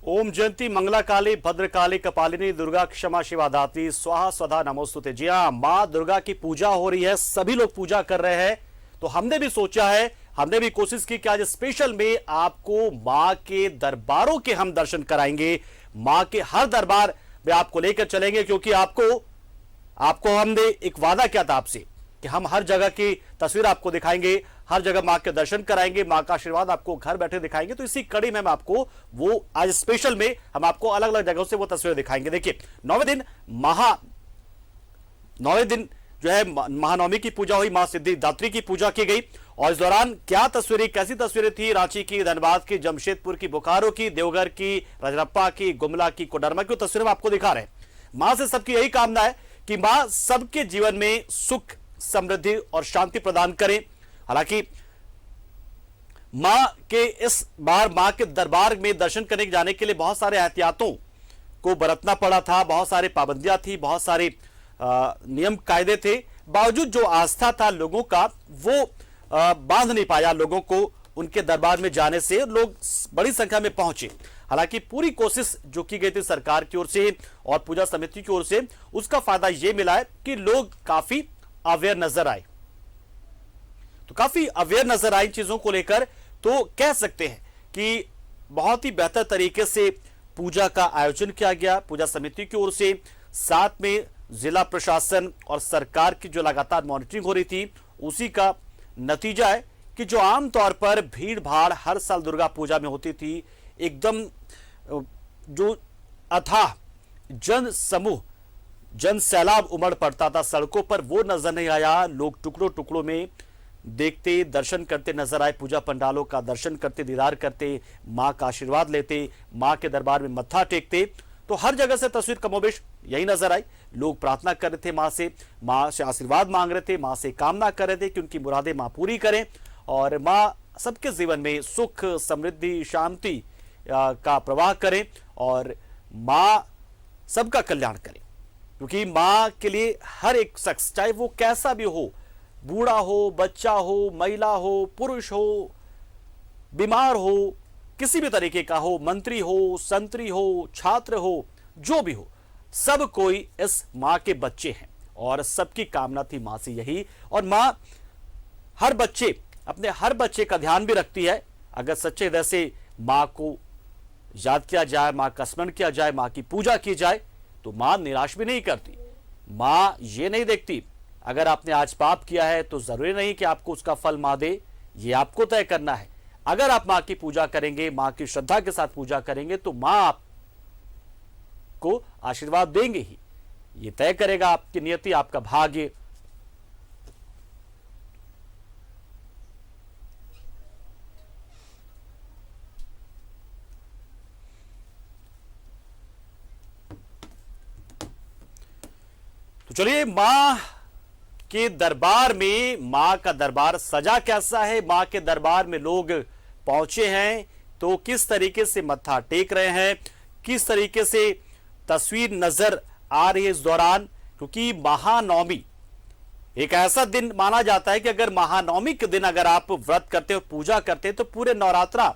ओम जयंती मंगला काली भद्रकाली कपालिनी दुर्गा क्षमा शिवा दात्री स्वाहा स्वधा नमोस्तुते। जी हाँ, मां दुर्गा की पूजा हो रही है, सभी लोग पूजा कर रहे हैं। तो हमने भी सोचा है, हमने भी कोशिश की कि आज स्पेशल में आपको मां के दरबारों के हम दर्शन कराएंगे। मां के हर दरबार में आपको लेकर चलेंगे, क्योंकि आपको हमने एक वादा किया था आपसे कि हम हर जगह की तस्वीर आपको दिखाएंगे, हर जगह मां के दर्शन कराएंगे, मां का आशीर्वाद आपको घर बैठे दिखाएंगे। तो इसी कड़ी में हम आपको वो आज स्पेशल में हम आपको अलग अलग जगहों से वो तस्वीरें दिखाएंगे। देखिए, 9वें दिन जो है महानवमी की पूजा हुई, मां सिद्धिदात्री की पूजा की गई। और इस दौरान क्या तस्वीरें, कैसी तस्वीरें थी रांची की, धनबाद की, जमशेदपुर की, बोकारो की, देवघर की, रजरप्पा की, गुमला की, कोडरमा की तस्वीरें आपको दिखा रहे हैं। मां से सबकी यही कामना है कि मां सबके जीवन में सुख, समृद्धि और शांति प्रदान करें। हालांकि मां के इस बार मां के दरबार में दर्शन करने जाने के लिए बहुत सारे एहतियातों को बरतना पड़ा था, बहुत सारे पाबंदियां थी, बहुत सारे नियम कायदे थे। बावजूद जो आस्था था लोगों का, वो बांध नहीं पाया लोगों को उनके दरबार में जाने से। लोग बड़ी संख्या में पहुंचे। हालांकि पूरी कोशिश जो की गई थी सरकार की ओर से और पूजा समिति की ओर से, उसका फायदा यह मिला है कि लोग काफी अवेयर नजर आए। तो काफी अवेयर नजर आई चीजों को लेकर। तो कह सकते हैं कि बहुत ही बेहतर तरीके से पूजा का आयोजन किया गया पूजा समिति की ओर से। साथ में जिला प्रशासन और सरकार की जो लगातार मॉनिटरिंग हो रही थी, उसी का नतीजा है कि जो आमतौर पर भीड़ भाड़ हर साल दुर्गा पूजा में होती थी, एकदम जो अथाह जन समूह, जन सैलाब उमड़ पड़ता था सड़कों पर, वो नजर नहीं आया। लोग टुकड़ों टुकड़ों में देखते, दर्शन करते नजर आए, पूजा पंडालों का दर्शन करते, दीदार करते, मां का आशीर्वाद लेते, मां के दरबार में मत्था टेकते। तो हर जगह से तस्वीर कमोबेश यही नजर आई। लोग प्रार्थना कर रहे थे, मां से आशीर्वाद मांग रहे थे, मां से कामना कर रहे थे कि उनकी मुरादें मां पूरी करें और मां सबके जीवन में सुख, समृद्धि, शांति का प्रवाह करें और मां सबका कल्याण करें। क्योंकि मां के लिए हर एक शख्स, चाहे वो कैसा भी हो, बूढ़ा हो, बच्चा हो, महिला हो, पुरुष हो, बीमार हो, किसी भी तरीके का हो, मंत्री हो, संतरी हो, छात्र हो, जो भी हो, सब कोई इस मां के बच्चे हैं और सबकी कामना थी मां से यही। और मां अपने हर बच्चे का ध्यान भी रखती है। अगर सच्चे हृदय से मां को याद किया जाए, मां का स्मरण किया जाए, मां की पूजा की जाए, तो मां निराश भी नहीं करती। मां ये नहीं देखती अगर आपने आज पाप किया है तो जरूरी नहीं कि आपको उसका फल मां दे, ये आपको तय करना है। अगर आप मां की पूजा करेंगे, मां की श्रद्धा के साथ पूजा करेंगे, तो मां आपको आशीर्वाद देंगे ही। ये तय करेगा आपकी नियति, आपका भाग्य। तो चलिए, मां के दरबार में, मां का दरबार सजा कैसा है, मां के दरबार में लोग पहुंचे हैं तो किस तरीके से मत्था टेक रहे हैं, किस तरीके से तस्वीर नजर आ रही है इस दौरान। क्योंकि महानवमी एक ऐसा दिन माना जाता है कि अगर महानवमी के दिन अगर आप व्रत करते हो, पूजा करते हैं, तो पूरे नवरात्रा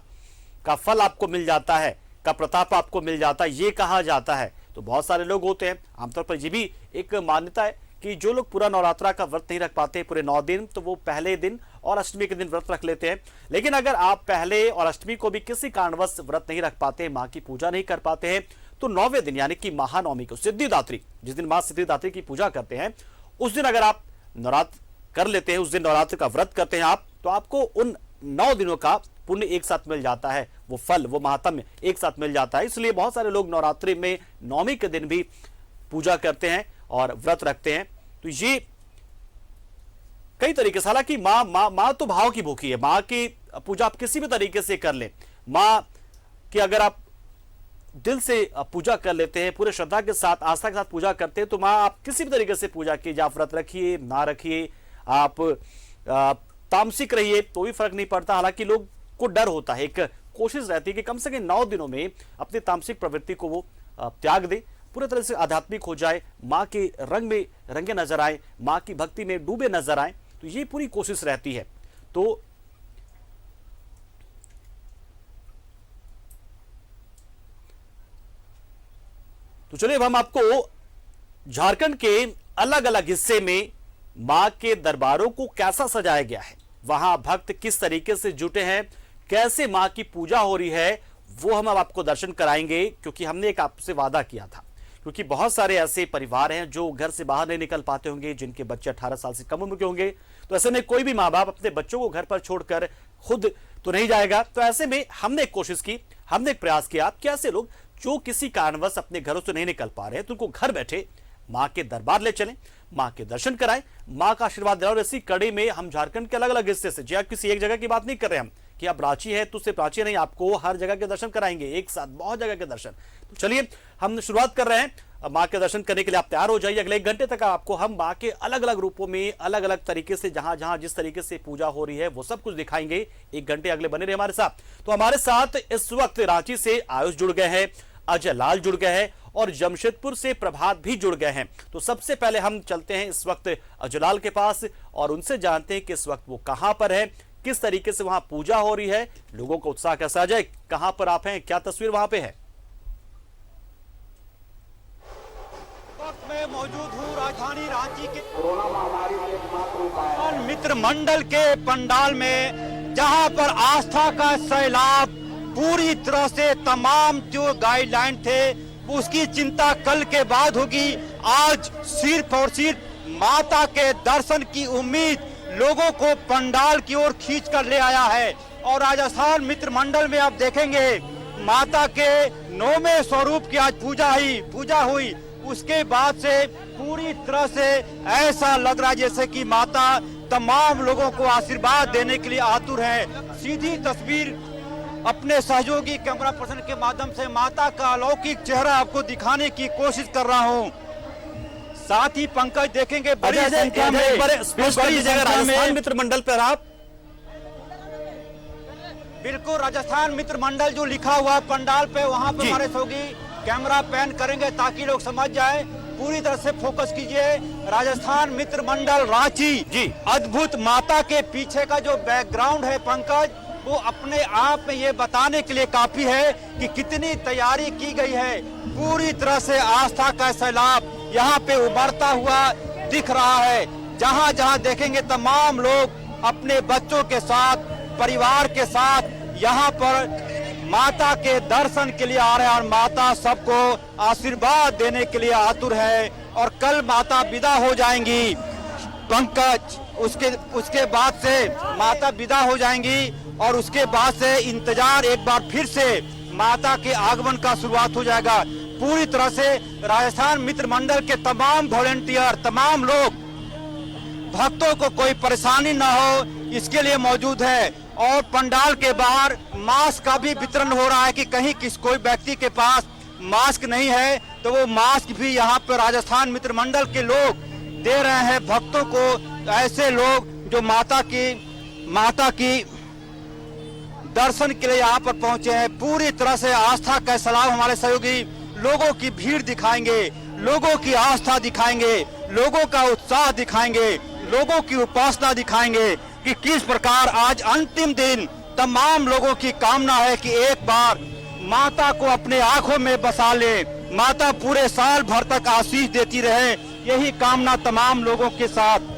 का फल आपको मिल जाता है, का प्रताप आपको मिल जाता है, ये कहा जाता है। तो बहुत सारे लोग होते हैं, आमतौर पर ये भी एक मान्यता है कि जो लोग पूरा नवरात्रा का व्रत नहीं रख पाते पूरे 9 दिन, तो वो पहले दिन और अष्टमी के दिन व्रत रख लेते हैं। लेकिन अगर आप पहले और अष्टमी को भी किसी कारणवश व्रत नहीं रख पाते, मां की पूजा नहीं कर पाते हैं, तो 9वें दिन यानी कि महानवमी को, सिद्धिदात्री, जिस दिन मां सिद्धिदात्री की पूजा करते हैं, उस दिन अगर आप नवरात्र कर लेते हैं, उस दिन नवरात्र का व्रत करते हैं आप, तो आपको उन 9 दिनों का पुण्य एक साथ मिल जाता है, वो फल, वो महात्म्य एक साथ मिल जाता है। इसलिए बहुत सारे लोग नवरात्रि में नवमी के दिन भी पूजा करते हैं और व्रत रखते हैं। तो ये कई तरीके से, हालांकि मां तो भाव की भूखी है। मां की पूजा आप किसी भी तरीके से कर लें, मां की अगर आप दिल से पूजा कर लेते हैं, पूरे श्रद्धा के साथ, आस्था के साथ पूजा करते हैं, तो मां आप किसी भी तरीके से पूजा कीजिए, आप व्रत रखिए ना रखिए, आप तामसिक रहिए, तो भी फर्क नहीं पड़ता। हालांकि लोग को डर होता है, एक कोशिश रहती है कि कम से कम 9 दिनों में अपनी तामसिक प्रवृत्ति को वो त्याग दे, पूरी तरह से आध्यात्मिक हो जाए, मां के रंग में रंगे नजर आए, मां की भक्ति में डूबे नजर आए। तो ये पूरी कोशिश रहती है। तो तो चलिए अब हम आपको झारखंड के अलग अलग हिस्से में मां के दरबारों को कैसा सजाया गया है, वहां भक्त किस तरीके से जुटे हैं, कैसे मां की पूजा हो रही है, वो हम अब आपको दर्शन कराएंगे। क्योंकि हमने एक आपसे वादा किया था, क्योंकि बहुत सारे ऐसे परिवार हैं जो घर से बाहर नहीं निकल पाते होंगे, जिनके बच्चे 18 साल से कम उम्र के होंगे। तो ऐसे में कोई भी माँ बाप अपने बच्चों को घर पर छोड़कर खुद तो नहीं जाएगा। तो ऐसे में हमने एक कोशिश की, हमने एक प्रयास किया कि ऐसे लोग जो किसी कारणवश अपने घरों से नहीं निकल पा रहे हैं, तो उनको घर बैठे मां के दरबार ले चलें, मां के दर्शन कराएं, मां का आशीर्वाद दिलाएं। और इसी कड़ी में हम झारखंड के अलग अलग हिस्से से, जी किसी एक जगह की बात नहीं कर रहे हम कि आप रांची है तो सिर्फ रांची नहीं, आपको हर जगह के दर्शन कराएंगे, एक साथ बहुत जगह के दर्शन। तो चलिए हम शुरुआत कर रहे हैं। मां के दर्शन करने के लिए आप तैयार हो जाइए। अगले 1 घंटे तक आपको हम मां के अलग अलग रूपों में, अलग अलग तरीके से, जहां जहां जिस तरीके से पूजा हो रही है वो सब कुछ दिखाएंगे। 1 घंटे अगले बने रहे हमारे साथ। तो हमारे साथ इस वक्त रांची से आयुष जुड़ गए हैं, अजय लाल जुड़ गए हैं और जमशेदपुर से प्रभात भी जुड़ गए हैं। तो सबसे पहले हम चलते हैं इस वक्त अजय लाल के पास और उनसे जानते हैं कि इस वक्त वो कहां पर है, किस तरीके से वहां पूजा हो रही है, लोगों का उत्साह कैसा। अजय, कहां पर आप हैं, क्या तस्वीर वहां पे है? मैं मौजूद हूँ राजधानी रांची के कोरोना महामारी से मित्र मंडल के पंडाल में, जहां पर आस्था का सैलाब पूरी तरह से तमाम जो गाइडलाइन थे उसकी चिंता कल के बाद होगी। आज सिर्फ और सिर्फ माता के दर्शन की उम्मीद लोगों को पंडाल की ओर खींच कर ले आया है। और राजस्थान मित्र मंडल में आप देखेंगे माता के 9वें स्वरूप की आज पूजा हुई। उसके बाद से पूरी तरह से ऐसा लग रहा है जैसे कि माता तमाम लोगों को आशीर्वाद देने के लिए आतुर है। सीधी तस्वीर अपने सहयोगी कैमरा पर्सन के माध्यम से माता का अलौकिक चेहरा आपको दिखाने की कोशिश कर रहा हूं। साथ ही पंकज देखेंगे बड़ी संख्या में राजस्थान मित्र मंडल पर आप बिल्कुल राजस्थान मित्र मंडल जो लिखा हुआ पंडाल पे, वहां पे हमारे सहयोगी कैमरा पैन करेंगे ताकि लोग समझ जाए। पूरी तरह से फोकस कीजिए। राजस्थान मित्र मंडल रांची जी। अद्भुत माता के पीछे का जो बैकग्राउंड है पंकज, वो अपने आप में ये बताने के लिए काफी है कि कितनी तैयारी की गई है। पूरी तरह से आस्था का सैलाब यहाँ पे उभरता हुआ दिख रहा है। जहाँ जहाँ देखेंगे तमाम लोग अपने बच्चों के साथ, परिवार के साथ यहाँ पर माता के दर्शन के लिए आ रहे हैं और माता सबको आशीर्वाद देने के लिए आतुर है। और कल माता विदा हो जाएंगी पंकज, उसके बाद से माता विदा हो जाएंगी और उसके बाद से इंतजार एक बार फिर से माता के आगमन का शुरुआत हो जाएगा। पूरी तरह से राजस्थान मित्र मंडल के तमाम वॉलेंटियर, तमाम लोग, भक्तों को कोई परेशानी ना हो इसके लिए मौजूद है। और पंडाल के बाहर मास्क का भी वितरण हो रहा है कि कहीं कोई व्यक्ति के पास मास्क नहीं है तो वो मास्क भी यहाँ पर राजस्थान मित्र मंडल के लोग दे रहे हैं भक्तों को। ऐसे लोग जो माता की दर्शन के लिए यहाँ पर पहुंचे हैं। पूरी तरह से आस्था का सलाम हमारे सहयोगी लोगों की भीड़ दिखाएंगे, लोगों की आस्था दिखाएंगे, लोगों का उत्साह दिखाएंगे, लोगों की उपासना दिखाएंगे कि किस प्रकार आज अंतिम दिन तमाम लोगों की कामना है कि एक बार माता को अपने आंखों में बसा ले, माता पूरे साल भर तक आशीष देती रहे। यही कामना तमाम लोगों के साथ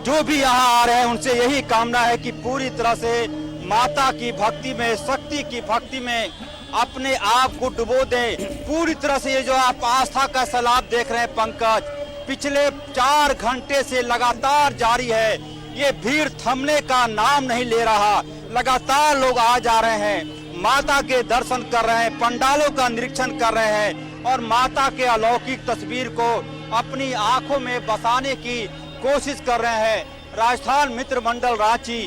जो भी यहाँ आ रहे हैं उनसे यही कामना है कि पूरी तरह से माता की भक्ति में, शक्ति की भक्ति में अपने आप को डुबो दें। पूरी तरह से ये जो आप आस्था का सैलाब देख रहे हैं पंकज, पिछले 4 घंटे से लगातार जारी है। ये भीड़ थमने का नाम नहीं ले रहा। लगातार लोग आ जा रहे हैं, माता के दर्शन कर रहे हैं, पंडालों का निरीक्षण कर रहे हैं और माता के अलौकिक तस्वीर को अपनी आंखों में बसाने की कोशिश कर रहे हैं। राजस्थान मित्र मंडल रांची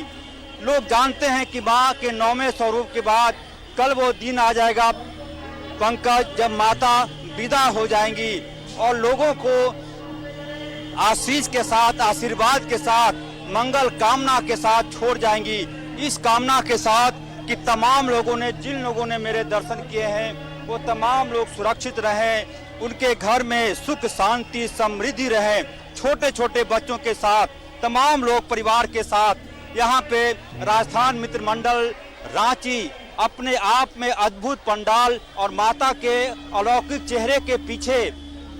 लोग जानते हैं कि माँ के 9वें स्वरूप के बाद कल वो दिन आ जाएगा पंकज, जब माता विदा हो जाएंगी और लोगों को आशीष के साथ, आशीर्वाद के साथ, मंगल कामना के साथ छोड़ जाएंगी। इस कामना के साथ कि तमाम लोगों ने, जिन लोगों ने मेरे दर्शन किए हैं वो तमाम लोग सुरक्षित रहें, उनके घर में सुख शांति समृद्धि रहे। छोटे छोटे बच्चों के साथ तमाम लोग परिवार के साथ यहाँ पे राजस्थान मित्र मंडल रांची अपने आप में अद्भुत पंडाल और माता के अलौकिक चेहरे के पीछे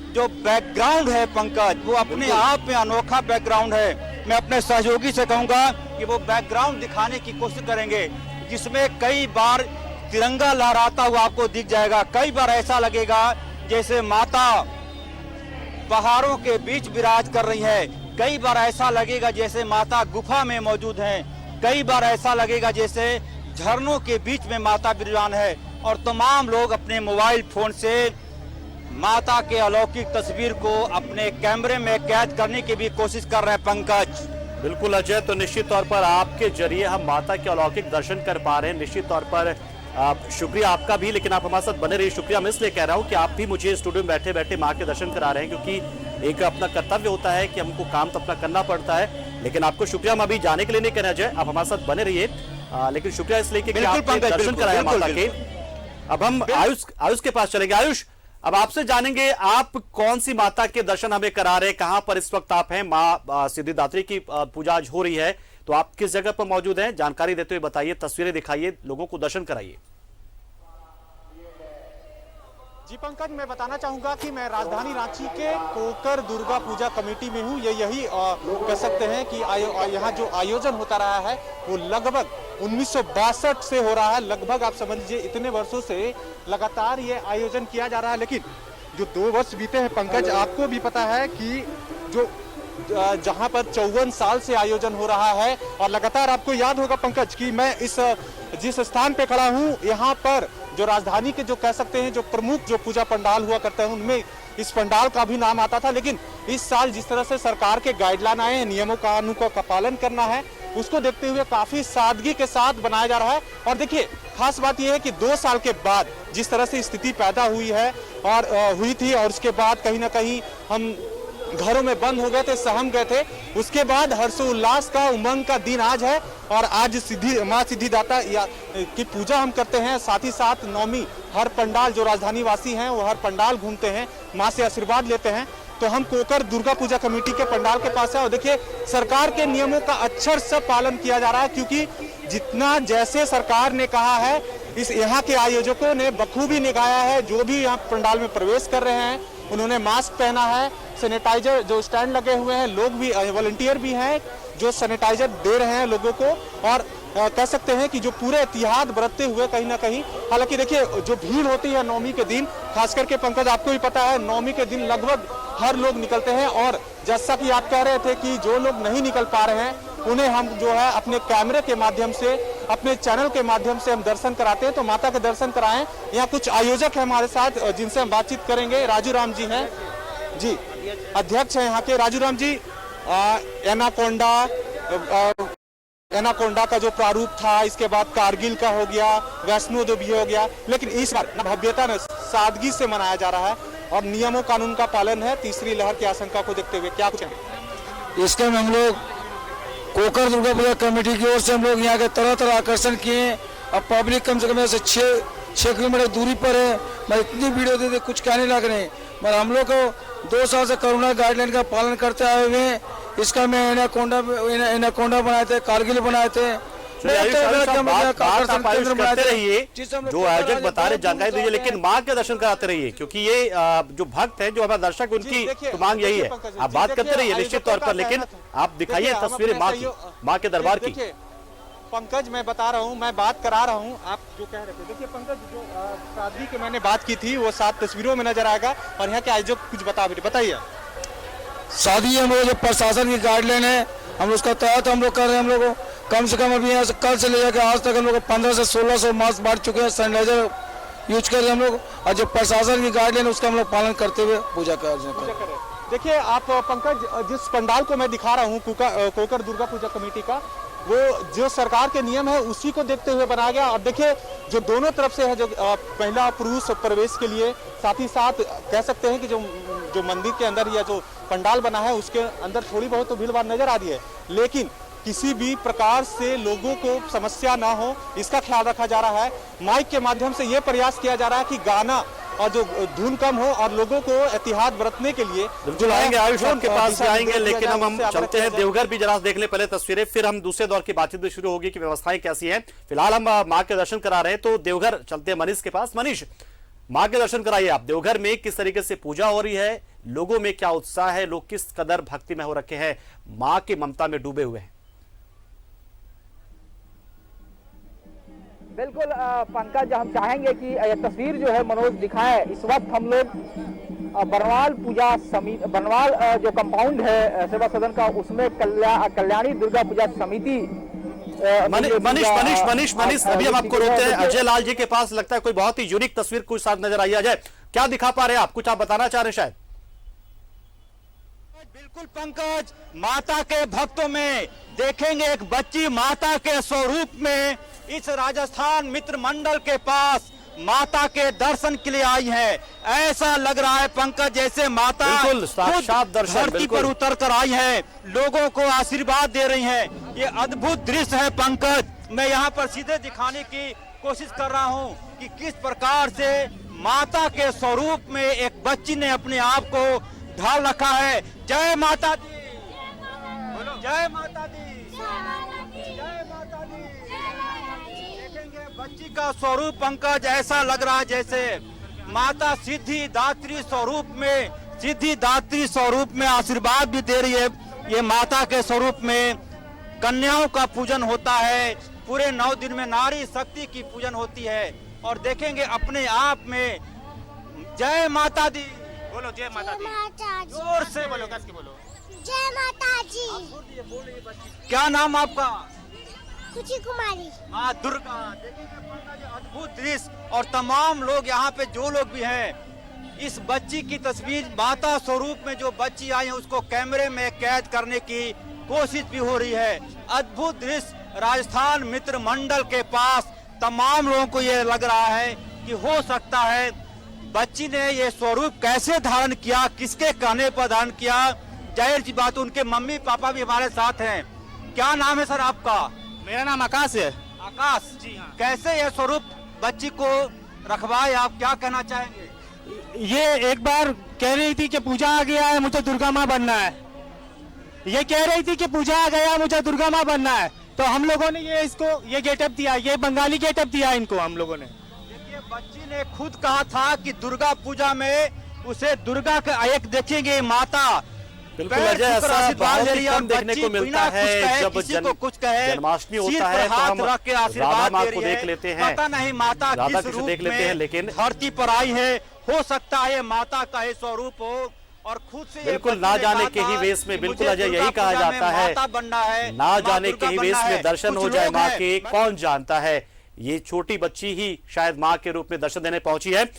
जो बैकग्राउंड है पंकज, वो अपने आप में अनोखा बैकग्राउंड है। मैं अपने सहयोगी से कहूंगा कि वो बैकग्राउंड दिखाने की कोशिश करेंगे, जिसमें कई बार तिरंगा लहराता हुआ आपको दिख जाएगा। कई बार ऐसा लगेगा जैसे माता पहाड़ों के बीच विराज कर रही है, कई बार ऐसा लगेगा जैसे माता गुफा में मौजूद हैं, कई बार ऐसा लगेगा जैसे झरनों के बीच में माता विराजमान है। और तमाम लोग अपने मोबाइल फोन से माता के अलौकिक तस्वीर को अपने कैमरे में कैद करने की भी कोशिश कर रहे हैं पंकज। बिल्कुल अजय, तो निश्चित तौर पर आपके जरिए हम माता के अलौकिक दर्शन कर पा रहे हैं। निश्चित तौर पर शुक्रिया आपका भी, लेकिन आप हमारे साथ बने रहिए। शुक्रिया मैं इसलिए कह रहा हूं कि आप भी मुझे स्टूडियो में बैठे बैठे मां के दर्शन करा रहे हैं, क्योंकि एक अपना कर्तव्य होता है कि हमको काम तो अपना करना पड़ता है। लेकिन आपको शुक्रिया हम अभी जाने के लिए नहीं कहना अजय, आप हमारे साथ बने रहिए। लेकिन शुक्रिया इसलिए कि आपने दर्शन कराया माता के। अब हम आयुष के पास चलेंगे। आयुष, अब आपसे जानेंगे आप कौन सी माता के दर्शन हमें करा रहे हैं, कहां पर इस वक्त आप हैं? मां सिद्धिदात्री की पूजा आज हो रही है, तो आप किस जगह पर मौजूद हैं? जानकारी देते हुए बताइए, तस्वीरें दिखाइए, लोगों को दर्शन कराइए। जी पंकज, मैं बताना चाहूंगा कि मैं राजधानी रांची के कोकर दुर्गा पूजा कमेटी में हूं। ये यही कह सकते हैं कि यहाँ जो आयोजन होता रहा है वो लगभग 1962 से हो रहा है। लगभग आप समझ लीजिए इतने वर्षों से लगातार ये आयोजन किया जा रहा है। लेकिन जो 2 वर्ष बीते हैं पंकज, आपको भी पता है कि जो जहां पर 54 साल से आयोजन हो रहा है, और लगातार आपको याद होगा पंकज कि मैं जिस स्थान पे खड़ा हूं, यहाँ पर जो राजधानी के जो कह सकते हैं जो प्रमुख जो पूजा पंडाल हुआ करते हैं उनमें इस पंडाल का भी नाम आता था। लेकिन इस साल जिस तरह से सरकार के गाइडलाइन आए हैं, नियमों कानून का पालन करना है, उसको देखते हुए काफी सादगी के साथ बनाया जा रहा है। और देखिए खास बात यह है कि 2 साल के बाद जिस तरह से स्थिति पैदा हुई है और हुई थी, और उसके बाद कहीं ना कहीं हम घरों में बंद हो गए थे, सहम गए थे, उसके बाद हर्षोल्लास का उमंग का दिन आज है। और आज मां सिद्धिदाता की पूजा हम करते हैं। साथ ही साथ नवमी हर पंडाल जो राजधानी वासी हैं वो हर पंडाल घूमते हैं, मां से आशीर्वाद लेते हैं। तो हम कोकर दुर्गा पूजा कमेटी के पंडाल के पास है, और देखिए सरकार के नियमों का अक्षर से पालन किया जा रहा है, क्योंकि जितना जैसे सरकार ने कहा है, इस यहाँ के आयोजकों ने बखूबी निभाया है। जो भी यहाँ पंडाल में प्रवेश कर रहे हैं उन्होंने मास्क पहना है, सैनिटाइजर जो स्टैंड लगे हुए हैं, लोग भी वॉलंटियर भी हैं जो सैनिटाइजर दे रहे हैं लोगों को। और कह सकते हैं कि जो पूरे एहतियात बरतते हुए कहीं ना कहीं, हालांकि देखिए जो भीड़ होती है नवमी के दिन, खास करके पंकज आपको भी पता है नवमी के दिन लगभग हर लोग निकलते हैं। और जैसा कि आप कह रहे थे कि जो लोग नहीं निकल पा रहे हैं उन्हें हम जो है अपने कैमरे के माध्यम से, अपने चैनल के माध्यम से हम दर्शन कराते हैं। तो माता के दर्शन कराएं। यहाँ कुछ आयोजक हैं हमारे साथ जिनसे हम बातचीत करेंगे। राजू राम जी हैं, जी अध्यक्ष हैं यहाँ के। राजू राम जी, एनाकोंडा का जो प्रारूप था, इसके बाद कारगिल का हो गया, वैष्णो देवी हो गया, लेकिन इस बार भव्यता में सादगी से मनाया जा रहा है और नियमों कानून का पालन है। तीसरी लहर की आशंका को देखते हुए क्या कुछ है? इसके में हम लोग कोकर दुर्गा पूजा कमेटी की ओर से हम लोग यहाँ के तरह तरह आकर्षण किए। अब पब्लिक कम से कम ऐसे 6 किलोमीटर दूरी पर है। मैं इतनी भीड़ होती थी कुछ कहने लग रहे हैं, मगर हम लोग को 2 साल से कोरोना गाइडलाइन का पालन करते आए हुए हैं। इसका मैं एनाकोंडा बनाए थे, कारगिल बनाए थे। जो आयोजक बता रहे जानकारी दीजिए, लेकिन मां के दर्शन कराते रहिए, क्योंकि ये जो भक्त हैं, जो हमारे दर्शक, उनकी तो मांग यही है। आप बात करते रहिए निश्चित तौर पर, लेकिन आप दिखाइए तस्वीरें मां के दरबार की। पंकज मैं बता रहा हूँ, मैं बात करा रहा हूँ, आप जो कह रहे थे। देखिए पंकज, जो सादगी की मैंने बात की थी वो 7 तस्वीरों में नजर आएगा। और यहाँ के आयोजक कुछ बताइए। शादी हम लोग जो प्रशासन की गाइडलाइन है, हम उसका तहत हम लोग कर रहे हैं। हम लोग कम से कम अभी यहाँ से कल से ले जाकर आज तक हम लोग 1500 से 1600 मास्क बांट चुके हैं, सैनिटाइजर यूज कर रहे हैं हम लोग। और जो प्रशासन की गाइडलाइन उसका हम लोग पालन करते हुए पूजा कर रहे हैं। देखिए आप पंकज, जिस पंडाल को मैं दिखा रहा हूँ कोकर दुर्गा पूजा कमेटी का, वो जो सरकार के नियम है उसी को देखते हुए बनाया गया। और देखिए जो दोनों तरफ से है, जो महिला पुरुष प्रवेश के लिए, साथ ही साथ कह सकते हैं कि जो मंदिर के अंदर या जो पंडाल बना है उसके अंदर थोड़ी बहुत तो भीड़ भाड़ नजर आ रही है, लेकिन किसी भी प्रकार से लोगों को समस्या ना हो इसका ख्याल रखा जा रहा है। माइक के माध्यम से ये प्रयास किया जा रहा है कि गाना और जो धुन कम हो और लोगों को एहतियात बरतने के लिए बिल्कुल आएंगे, आयुष आपके पास भी दिशा आएंगे, निर्देश लेकिन दिया हम जाए, चलते हैं उससे देवघर भी जरा देख ले पहले तस्वीरें, फिर हम दूसरे दौर की बातचीत भी शुरू होगी कि व्यवस्थाएं कैसी हैं। फिलहाल हम मां के दर्शन करा रहे हैं, तो देवघर चलते हैं मनीष के पास। मनीष, मां के दर्शन कराइए आप। देवघर में किस तरीके से पूजा हो रही है, लोगों में क्या उत्साह है, लोग किस कदर भक्ति में हो रखे हैं, मां की ममता में डूबे हुए हैं? बिल्कुल पंकज, हम चाहेंगे कि यह तस्वीर जो है मनोज दिखाए। इस वक्त हम लोग बनवाल पूजा समिति, बनवाल जो कंपाउंड है सेवा सदन का, उसमें कल्याणी दुर्गा पूजा समिति। मनीष अभी हम आपको रोकते हैं। अजय लाल जी के पास लगता है कोई बहुत ही यूनिक तस्वीर कुछ साथ नजर आई। अजय, क्या दिखा पा रहे हैं आप, कुछ आप बताना चाह रहे हैं शायद? बिल्कुल पंकज, माता के भक्तों में देखेंगे एक बच्ची माता के स्वरूप में इस राजस्थान मित्र मंडल के पास माता के दर्शन के लिए आई है। ऐसा लग रहा है पंकज जैसे माता बिल्कुल साक्षात दर्शन, धरती पर उतर कर आई है, लोगों को आशीर्वाद दे रही है। ये अद्भुत दृश्य है पंकज। मैं यहाँ पर सीधे दिखाने की कोशिश कर रहा हूँ कि किस प्रकार से माता के स्वरूप में एक बच्ची ने अपने आप को ढाल रखा है। जय माता दी, जय माता दी, जय माता दी। देखेंगे बच्ची का स्वरूप पंकज, ऐसा लग रहा है जैसे माता सिद्धिदात्री स्वरूप में आशीर्वाद भी दे रही है। ये माता के स्वरूप में कन्याओं का पूजन होता है, पूरे 9 दिन में नारी शक्ति की पूजन होती है। और देखेंगे अपने आप में जय माता दी, बोलो जय माता दी, जोर से बोलो, कस के बोलो जय माता जी। क्या नाम आपका? खुशी कुमारी। माँ दुर्गा। देखेंगे अद्भुत दृश्य। और तमाम लोग यहाँ पे जो लोग भी हैं, इस बच्ची की तस्वीर माता स्वरूप में जो बच्ची आई है उसको कैमरे में कैद करने की कोशिश भी हो रही है। अद्भुत दृश्य। राजस्थान मित्र मंडल के पास तमाम लोगों को ये लग रहा है कि हो सकता है बच्ची ने ये स्वरूप कैसे धारण किया, किसके कहने पर धारण किया। जाहिर सी बात, उनके मम्मी पापा भी हमारे साथ हैं। क्या नाम है सर आपका? मेरा नाम आकाश है। आकाश जी, हाँ। कैसे ये स्वरूप बच्ची को रखवाए, आप क्या कहना चाहेंगे? ये एक बार कह रही थी कि पूजा आ गया है, मुझे दुर्गा माँ बनना है। ये कह रही थी कि पूजा आ गया, मुझे दुर्गा माँ बनना है। तो हम लोगों ने ये गेटअप दिया, ये बंगाली गेटअप दिया इनको हम लोगों ने। देखिए बच्ची ने खुद कहा था कि दुर्गा पूजा में उसे दुर्गा का एक देखेंगे माता। बिल्कुल अजय, ऐसा बहुत ही कम देखने को मिलता है। जब जन्माष्टमी होता है तो हम राधा माँ को देख लेते हैं, पता नहीं माता राधा किस कृष्ण रूप देख लेते हैं, लेकिन धरती पर आई है। हो सकता है माता का ही स्वरूप हो और खुद से बिल्कुल ना जाने के ही वेश में, बिल्कुल अजय यही कहा जाता है, बनना है ना जाने के ही वेश में दर्शन हो जाए माँ के, कौन जानता है। ये छोटी बच्ची ही शायद माँ के रूप में दर्शन देने पहुंची है।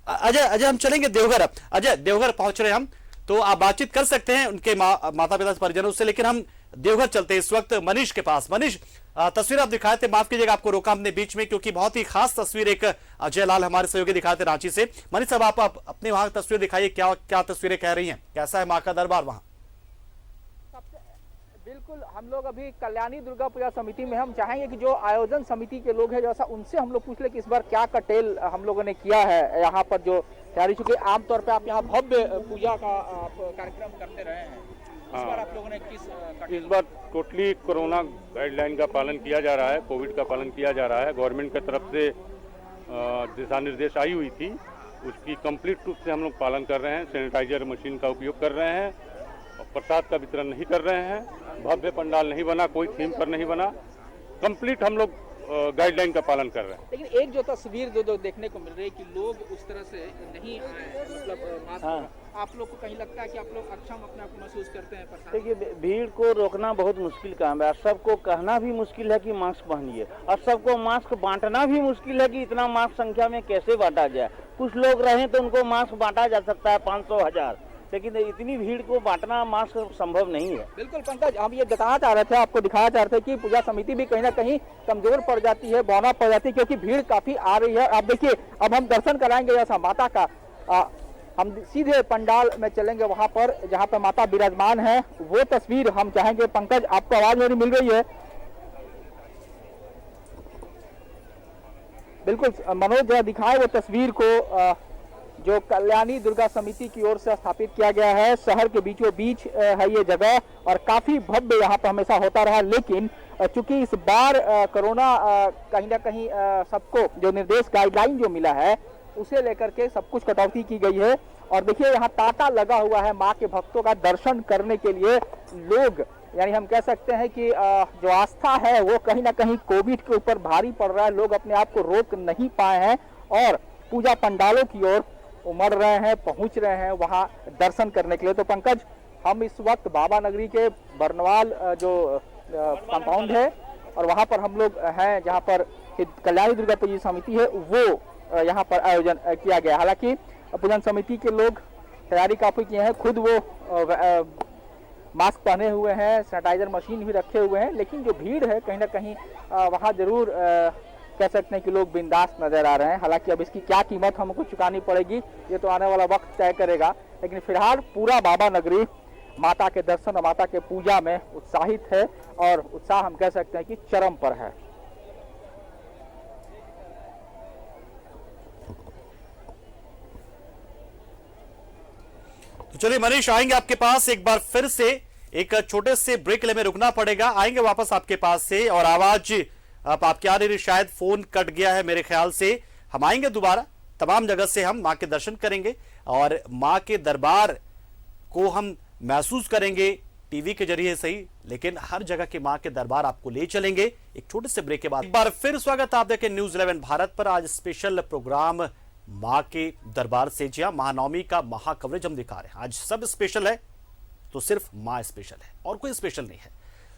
अजय हम चलेंगे देवघर। अब अजय, देवघर पहुंच रहे हम, तो आप बातचीत कर सकते हैं उनके माता पिता परिजनों से, लेकिन हम देवघर चलते हैं इस वक्त मनीष के पास। मनीष, तस्वीर आप दिखाए थे, माफ कीजिएगा आपको रोका हमने बीच में, क्योंकि बहुत ही खास तस्वीर एक अजय लाल हमारे सहयोगी दिखाए थे रांची से। मनीष साहब, आप अपने वहां तस्वीर दिखाइए, क्या क्या तस्वीरें कह रही हैं, कैसा है माँ का दरबार वहां? बिल्कुल, हम लोग अभी कल्याणी दुर्गा पूजा समिति में, हम चाहेंगे कि जो आयोजन समिति के लोग हैं जैसा, उनसे हम लोग पूछ ले कि इस बार क्या कटेल हम लोगों ने किया है यहाँ पर जो तैयारी। चूंकि आमतौर पे आप यहाँ भव्य पूजा का कार्यक्रम करते रहे हैं, इस बार आप लोगों ने इस बार टोटली कोरोना गाइडलाइन का पालन किया जा रहा है, कोविड का पालन किया जा रहा है। गवर्नमेंट की तरफ से दिशा निर्देश आई हुई थी, उसकी कंप्लीट रूप से हम लोग पालन कर रहे हैं। सैनिटाइजर मशीन का उपयोग कर रहे हैं, प्रसाद का वितरण नहीं कर रहे हैं, भव्य पंडाल नहीं बना, कोई थीम पर नहीं बना, कंप्लीट हम लोग गाइडलाइन का पालन कर रहे हैं। लेकिन एक जो तस्वीर जो देखने को मिल रही है कि लोग उस तरह से नहीं आए, मतलब मास्क, आप लोग को कहीं लगता है कि आप लोग अक्षम अपने आप को महसूस करते हैं? देखिए, भीड़ को रोकना बहुत मुश्किल काम है, सबको कहना भी मुश्किल है कि मास्क पहनिए, और सबको मास्क बांटना भी मुश्किल है कि इतना मास्क संख्या में कैसे बांटा जाए। कुछ लोग रहे तो उनको मास्क बांटा जा सकता है 500 1000, लेकिन इतनी भीड़ को बांटना मास्क संभव नहीं है। बिल्कुल पंकज, हम ये बताना चाह रहे थे, आपको दिखाना चाह रहे थे कि पूजा समिति भी कहीं ना कहीं कमजोर पड़ जाती है, बौना पड़ जाती है, क्योंकि भीड़ काफी आ रही है। आप देखिए, अब हम दर्शन कराएंगे जैसा माता का, हम सीधे पंडाल में चलेंगे वहां पर जहां पर माता विराजमान है, वो तस्वीर हम चाहेंगे। पंकज, आपको आवाज मेरी मिल रही है? बिल्कुल मनोज, जरा दिखाए वो तस्वीर को। जो कल्याणी दुर्गा समिति की ओर से स्थापित किया गया है। शहर के बीचों बीच है ये जगह और काफी भव्य यहाँ पर हमेशा होता रहा, लेकिन चूंकि इस बार कोरोना कहीं ना कहीं सबको जो निर्देश गाइडलाइन जो मिला है उसे लेकर के सब कुछ कटौती की गई है। और देखिए यहाँ तांता लगा हुआ है माँ के भक्तों का दर्शन करने के लिए। लोग यानी हम कह सकते हैं कि जो आस्था है वो कहीं ना कहीं कोविड के ऊपर भारी पड़ रहा है। लोग अपने आप को रोक नहीं पाए हैं और पूजा पंडालों की ओर उमड़ रहे हैं, पहुंच रहे हैं वहां दर्शन करने के लिए। तो पंकज, हम इस वक्त बाबा नगरी के बरनवाल जो कंपाउंड है और वहां पर हम लोग हैं जहां पर कल्याणी दुर्गा पूजा समिति है वो यहाँ पर आयोजन किया गया। हालांकि पूजन समिति के लोग तैयारी काफी किए हैं, खुद वो मास्क पहने हुए हैं, सैनिटाइजर मशीन भी रखे हुए हैं, लेकिन जो भीड़ है कहीं ना कहीं वहाँ जरूर कह सकते हैं कि लोग बिंदास नजर आ रहे हैं। हालांकि अब इसकी क्या कीमत हमको चुकानी पड़ेगी ये तो आने वाला वक्त तय करेगा, लेकिन फिलहाल पूरा बाबा नगरी माता के दर्शन और माता के पूजा में उत्साहित है और उत्साह हम कह सकते हैं कि चरम पर है। तो चलिए मनीष, आएंगे आपके पास एक बार फिर से, एक छोटे से ब्रेक ले में रुकना पड़ेगा, आएंगे वापस आपके पास से। और आवाज आपके आ रही, शायद फोन कट गया है मेरे ख्याल से। हम आएंगे दोबारा, तमाम जगह से हम मां के दर्शन करेंगे और मां के दरबार को हम महसूस करेंगे, टीवी के जरिए सही, लेकिन हर जगह के मां के दरबार आपको ले चलेंगे। एक छोटे से ब्रेक के बाद एक बार फिर स्वागत आप देखें न्यूज 11 भारत पर। आज स्पेशल प्रोग्राम मां के दरबार से, जी हां, महानवमी का महा कवरेज हम दिखा रहे हैं। आज सब स्पेशल है तो सिर्फ मां स्पेशल है और कोई स्पेशल नहीं है।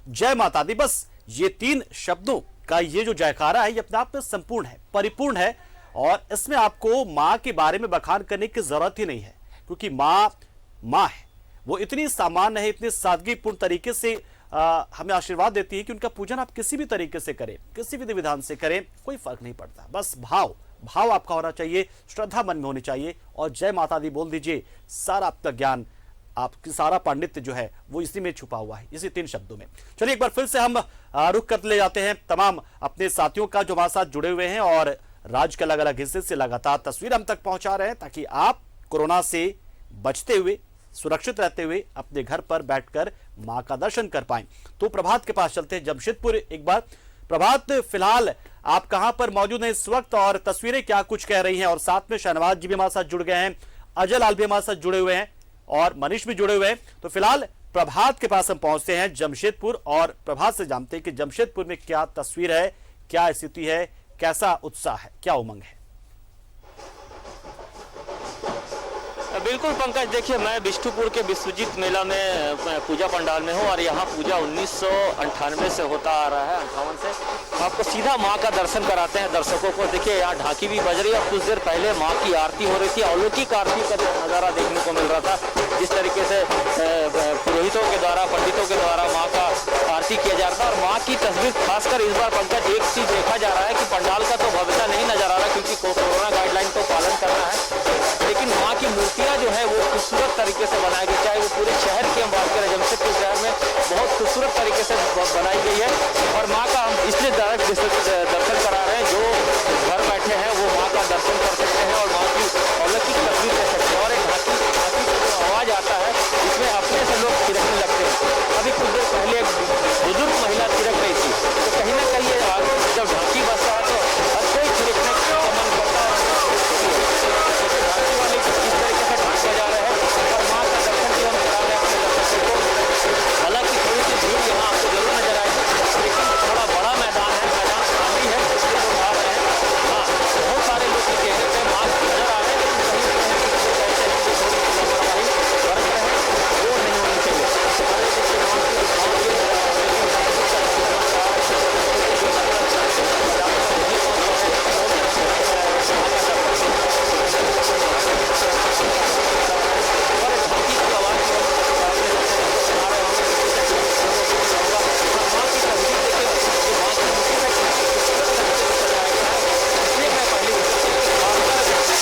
जय माता दी, बस ये 3 शब्दों का ये जो जयकारा है ये अपने आप में संपूर्ण है, परिपूर्ण है और इसमें आपको मां के बारे में बखान करने की जरूरत ही नहीं है, क्योंकि मां है, वो इतनी सामान्य है, इतनी सादगीपूर्ण तरीके से हमें आशीर्वाद देती है कि उनका पूजन आप किसी भी तरीके से करें, किसी विधि विधान से करें, कोई फर्क नहीं पड़ता। बस भाव आपका होना चाहिए, श्रद्धा मन में होनी चाहिए और जय माता दी बोल दीजिए। सारा आपका ज्ञान, आपकी सारा पांडित्य जो है वो इसी में छुपा हुआ है, इसी 3 शब्दों में। चलिए एक बार फिर से हम रुक कर ले जाते हैं तमाम अपने साथियों का जो हमारे साथ जुड़े हुए हैं और राज्य के अलग अलग हिस्से से लगातार तस्वीर हम तक पहुंचा रहे हैं, ताकि आप कोरोना से बचते हुए, सुरक्षित रहते हुए अपने घर पर बैठकर मां का दर्शन कर पाएं। तो प्रभात के पास चलते हैं, जमशेदपुर। एक बार प्रभात, फिलहाल आप कहां पर मौजूद हैं इस वक्त और तस्वीरें क्या कुछ कह रही हैं? और साथ में शहनवाज जी भी हमारे साथ जुड़ गए हैं, अजय लाल भी हमारे साथ जुड़े हुए हैं और मनीष भी जुड़े हुए हैं। तो फिलहाल प्रभात के पास हम पहुंचते हैं, जमशेदपुर, और प्रभात से जानते हैं कि जमशेदपुर में क्या तस्वीर है, क्या स्थिति है, कैसा उत्साह है, क्या उमंग है। बिल्कुल पंकज, देखिए मैं बिष्टुपुर के विश्वजीत मेला में पूजा पंडाल में हूँ और यहाँ पूजा 1998 से होता आ रहा है, 58 से। आपको सीधा माँ का दर्शन कराते हैं दर्शकों को। देखिए यहाँ ढाकी भी बज रही है और कुछ देर पहले माँ की आरती हो रही थी। अलौकिक आरती का नज़ारा देखने को मिल रहा था, जिस तरीके से पुरोहितों के द्वारा, पंडितों के द्वारा माँ का आरती किया जा रहा था। और माँ की तस्वीर खासकर इस बार पंकज एक चीज देखा जा रहा है कि पंडाल का तो भव्यता नहीं नजर आ रहा, क्योंकि कोरोना गाइडलाइन को पालन करना है, लेकिन माँ की मूर्तियाँ जो है वो खूबसूरत तरीके से बनाई गई। चाहे वो पूरे शहर की हम बात करें, जमशेदपुर शहर में बहुत खूबसूरत तरीके से बनाई गई है। और माँ का हम इसलिए दर्शन करा रहे हैं, जो घर बैठे हैं वो माँ का दर्शन कर सकते हैं और माँ की अलौकिक तस्वीर देख सकते हैं। और एक हाथी का जो आवाज आता है, इसमें अपने से लोग थिरकने लगते हैं। अभी कुछ देर पहले एक बुजुर्ग महिला थिरक रही थी, तो कहीं ना कहीं जब ढाकी बजता है तो हर कोई थिरकने का मन करता है। ढाकी वाले इस तरीके से ढाक बजा रहे हैं और माँ का दर्शन भी हम करा रहे हैं अपने दर्शकों को। हालांकि थोड़ी सी भीड़ यहाँ आपको जरूर नजर आएगी, लेकिन थोड़ा बड़ा मैदान है, मैदान खाली है, इसलिए लोग आ रहे हैं। हाँ, बहुत सारे लोग के चेहरे पे मास्क नजर आ रहे हैं, लेकिन कहीं कहते हैं कि थोड़ी सी लापरवाही बरत रहे हैं, वो नहीं होनी चाहिए।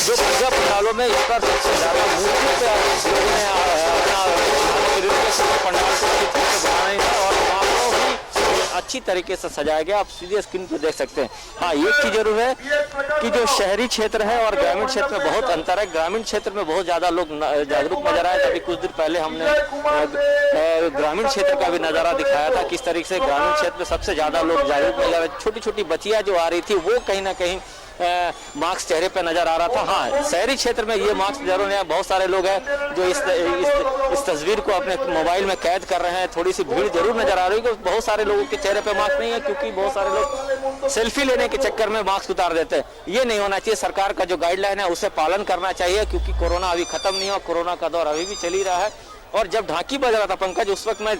जो पूजा पंडालों में इस पर सबसे ज्यादा मूर्ति पे लोगों ने अपना पंडाल को बनाना था और माँ को ही अच्छी तरीके से सजाया गया, आप सीधे स्क्रीन पर देख सकते हैं। हाँ, एक चीज जरूर है कि जो शहरी क्षेत्र है और ग्रामीण क्षेत्र में बहुत अंतर है। ग्रामीण क्षेत्र में बहुत ज्यादा लोग जागरूक नजर आए। अभी कुछ दिन पहले हमने ग्रामीण क्षेत्र का भी नजारा दिखाया था, किस तरीके से ग्रामीण क्षेत्र में सबसे ज्यादा लोग जागरूक नजर आए। छोटी छोटी बच्चियां जो आ रही थी वो कहीं ना कहीं मास्क चेहरे पे नजर आ रहा था। हाँ, शहरी क्षेत्र में ये मास्क जरूर है। बहुत सारे लोग हैं जो इस तस्वीर को अपने मोबाइल में कैद कर रहे हैं। थोड़ी सी भीड़ जरूर नजर आ रही है। बहुत सारे लोगों के चेहरे पे मास्क नहीं है, क्योंकि बहुत सारे लोग सेल्फी लेने के चक्कर में मास्क उतार देते हैं। ये नहीं होना चाहिए। सरकार का जो गाइडलाइन है उसे पालन करना चाहिए, क्योंकि कोरोना अभी खत्म नहीं हुआ, कोरोना का दौर अभी भी चल ही रहा है। और जब ढाकी बज रहा था पंकज, उस वक्त मैं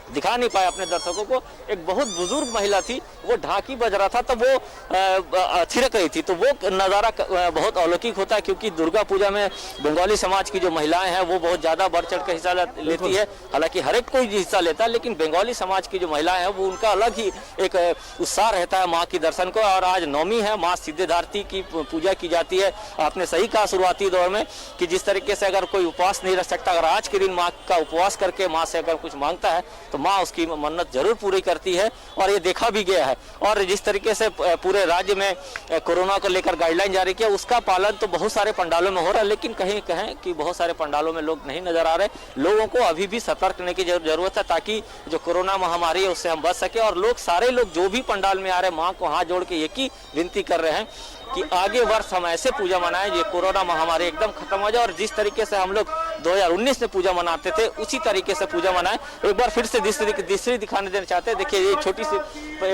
दिखा नहीं पाया अपने दर्शकों को, एक बहुत बुजुर्ग महिला थी, वो ढाकी बज रहा था तब वो थिरक रही थी। तो वो नज़ारा बहुत अलौकिक होता है, क्योंकि दुर्गा पूजा में बंगाली समाज की जो महिलाएं हैं वो बहुत ज़्यादा बढ़ चढ़ कर हिस्सा लेती है। हालांकि हर एक कोई हिस्सा लेता है, लेकिन बंगाली समाज की जो महिलाएं हैं वो उनका अलग ही एक उत्साह रहता है माँ की दर्शन को। और आज नवमी है, माँ सिद्धिदात्री की पूजा की जाती है। आपने सही कहा शुरुआती दौर में कि जिस तरीके से अगर कोई उपवास नहीं रह सकता, अगर आज के दिन माँ का उपवास करके माँ से अगर कुछ मांगता है तो माँ उसकी मन्नत जरूर पूरी करती है, और ये देखा भी गया है। और जिस तरीके से पूरे राज्य में कोरोना को लेकर गाइडलाइन जारी किया, उसका पालन तो बहुत सारे पंडालों में हो रहा है, लेकिन कहीं कहें कि बहुत सारे पंडालों में लोग नहीं नजर आ रहे। लोगों को अभी भी सतर्क रहने की जरूरत है, ताकि जो कोरोना महामारी है उससे हम बच सके। और लोग सारे लोग जो भी पंडाल में आ रहे हैं, माँ को हाथ जोड़ के एक ही विनती कर रहे हैं कि आगे वर्ष हम ऐसे पूजा मनाएं, ये कोरोना महामारी एकदम खत्म हो जाए। और जिस तरीके से हम लोग 2019 में पूजा मनाते थे उसी तरीके से पूजा मनाएं। एक बार फिर से तीसरी दिखाने देना चाहते हैं। देखिए, ये छोटी सी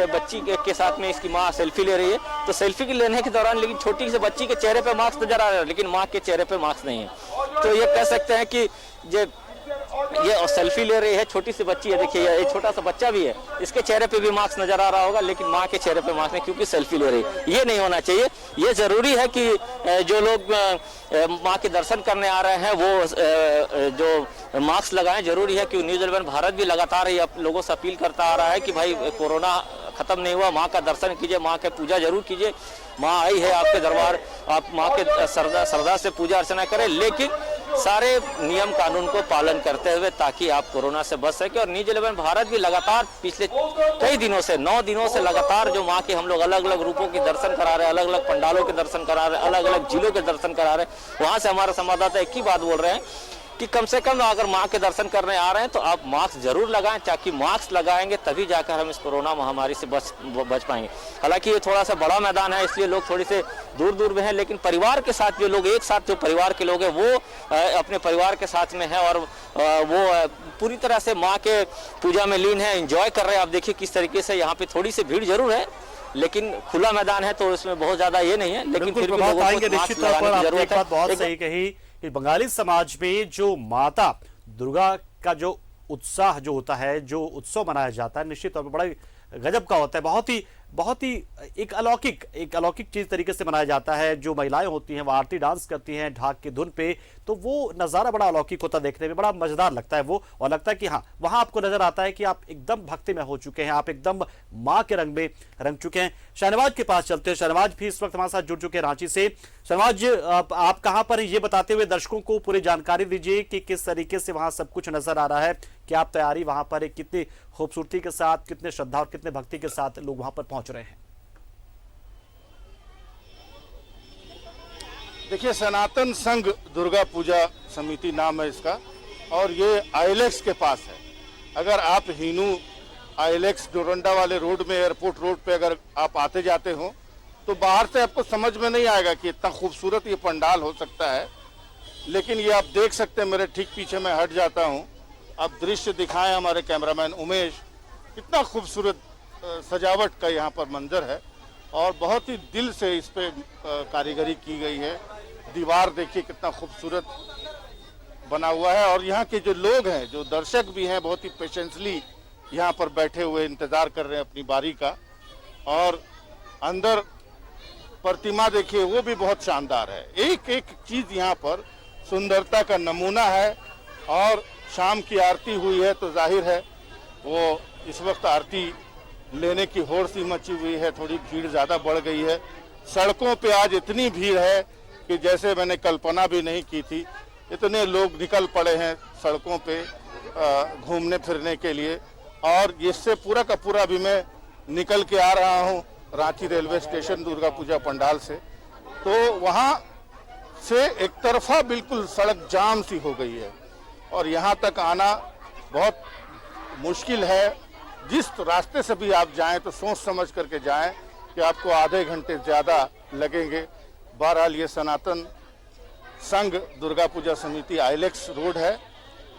बच्ची के साथ में इसकी माँ सेल्फी ले रही है। तो सेल्फी लेने के दौरान लेकिन छोटी सी बच्ची के चेहरे पे मास्क नजर आ रहा है, लेकिन माँ के चेहरे पे मास्क नहीं है। तो ये कह सकते हैं कि ये सेल्फी ले रही है, छोटी सी बच्ची है। देखिए, ये छोटा सा बच्चा भी है, इसके चेहरे पे भी मास्क नजर आ रहा होगा, लेकिन माँ के चेहरे पे मास्क नहीं, क्योंकि सेल्फी ले रही है। ये नहीं होना चाहिए। ये जरूरी है कि जो लोग माँ के दर्शन करने आ रहे हैं वो जो मास्क लगाएं। जरूरी है कि न्यूज़ 11 भारत भी लगातार ही लोगों से अपील करता आ रहा है कि भाई कोरोना खत्म नहीं हुआ, माँ का दर्शन कीजिए, माँ की पूजा जरूर कीजिए। माँ आई है आपके दरबार, आप माँ के श्रद्धा से पूजा अर्चना करें, लेकिन सारे नियम कानून को पालन करते हुए, ताकि आप कोरोना से बच सके। और न्यूज़ 11 भारत भी लगातार पिछले कई दिनों से 9 दिनों से लगातार जो माँ के हम लोग अलग अलग रूपों के दर्शन करा रहे हैं, अलग अलग पंडालों के दर्शन करा रहे हैं, अलग अलग जिलों के दर्शन करा रहे हैं। वहां से हमारे संवाददाता एक ही बात बोल रहे हैं कि कम से कम अगर माँ के दर्शन करने आ रहे हैं तो आप मास्क जरूर लगाएं, ताकि मास्क लगाएंगे तभी जाकर हम इस कोरोना महामारी से बच पाएंगे। हालांकि ये थोड़ा सा बड़ा मैदान है, इसलिए लोग थोड़ी से दूर दूर में हैं, लेकिन परिवार के साथ जो लोग एक साथ जो परिवार के लोग हैं वो अपने परिवार के साथ में है, और वो पूरी तरह से माँ के पूजा में लीन है, एंजॉय कर रहे हैं। आप देखिए किस तरीके से यहाँ पे थोड़ी सी भीड़ जरूर है, लेकिन खुला मैदान है तो इसमें बहुत ज्यादा ये नहीं है, लेकिन फिर भी लोगों को मास्क लगाने की जरूरत है। बहुत सही कही कि बंगाली समाज में जो माता दुर्गा का जो उत्साह जो होता है, जो उत्सव मनाया जाता है, निश्चित तौर पर बड़ा गजब का होता है। बहुत ही एक अलौकिक चीज तरीके से मनाया जाता है। जो महिलाएं होती हैं वो आरती डांस करती हैं ढाक की धुन पे, तो वो नज़ारा बड़ा अलौकिक होता है, देखने में बड़ा मजेदार लगता है वो। और लगता है कि हाँ, वहां आपको नजर आता है कि आप एकदम भक्ति में हो चुके हैं, आप एकदम माँ के रंग में रंग चुके हैं। शाहनवाज के पास चलते हैं। शाहनवाज भी इस वक्त हमारे साथ जुड़ चुके हैं रांची से। शाहनवाज, आप कहाँ पर ये बताते हुए दर्शकों को पूरी जानकारी दीजिए कि किस तरीके से वहां सब कुछ नजर आ रहा है, क्या आप तैयारी वहां पर कितनी खूबसूरती के साथ, कितने श्रद्धा और कितने भक्ति के साथ लोग वहां पर पहुंच रहे हैं। देखिए, सनातन संघ दुर्गा पूजा समिति नाम है इसका, और ये आईएलएक्स के पास है। अगर आप हिनू आईएलएक्स डोरंडा वाले रोड में, एयरपोर्ट रोड पे अगर आप आते जाते हो तो बाहर से आपको समझ में नहीं आएगा कि इतना खूबसूरत ये पंडाल हो सकता है। लेकिन ये आप देख सकते हैं, मेरे ठीक पीछे मैं हट जाता हूँ, आप दृश्य दिखाएं हमारे कैमरामैन उमेश, कितना खूबसूरत सजावट का यहाँ पर मंजर है, और बहुत ही दिल से इस पे कारीगरी की गई है। दीवार देखिए कितना खूबसूरत बना हुआ है, और यहाँ के जो लोग हैं, जो दर्शक भी हैं, बहुत ही पेशेंसली यहाँ पर बैठे हुए इंतजार कर रहे हैं अपनी बारी का। और अंदर प्रतिमा देखिए, वो भी बहुत शानदार है। एक एक चीज यहाँ पर सुंदरता का नमूना है। और शाम की आरती हुई है तो जाहिर है वो इस वक्त आरती लेने की होड़ सी मची हुई है, थोड़ी भीड़ ज़्यादा बढ़ गई है। सड़कों पे आज इतनी भीड़ है कि जैसे मैंने कल्पना भी नहीं की थी। इतने लोग निकल पड़े हैं सड़कों पे घूमने फिरने के लिए, और इससे पूरा का पूरा भी मैं निकल के आ रहा हूँ रांची रेलवे स्टेशन दुर्गा पूजा पंडाल से, तो वहाँ से एक तरफा बिल्कुल सड़क जाम सी हो गई है और यहाँ तक आना बहुत मुश्किल है। जिस रास्ते से भी आप जाएं तो सोच समझ करके जाएं कि आपको आधे घंटे ज़्यादा लगेंगे। बहरहाल ये सनातन संघ दुर्गा पूजा समिति आइलेक्स रोड है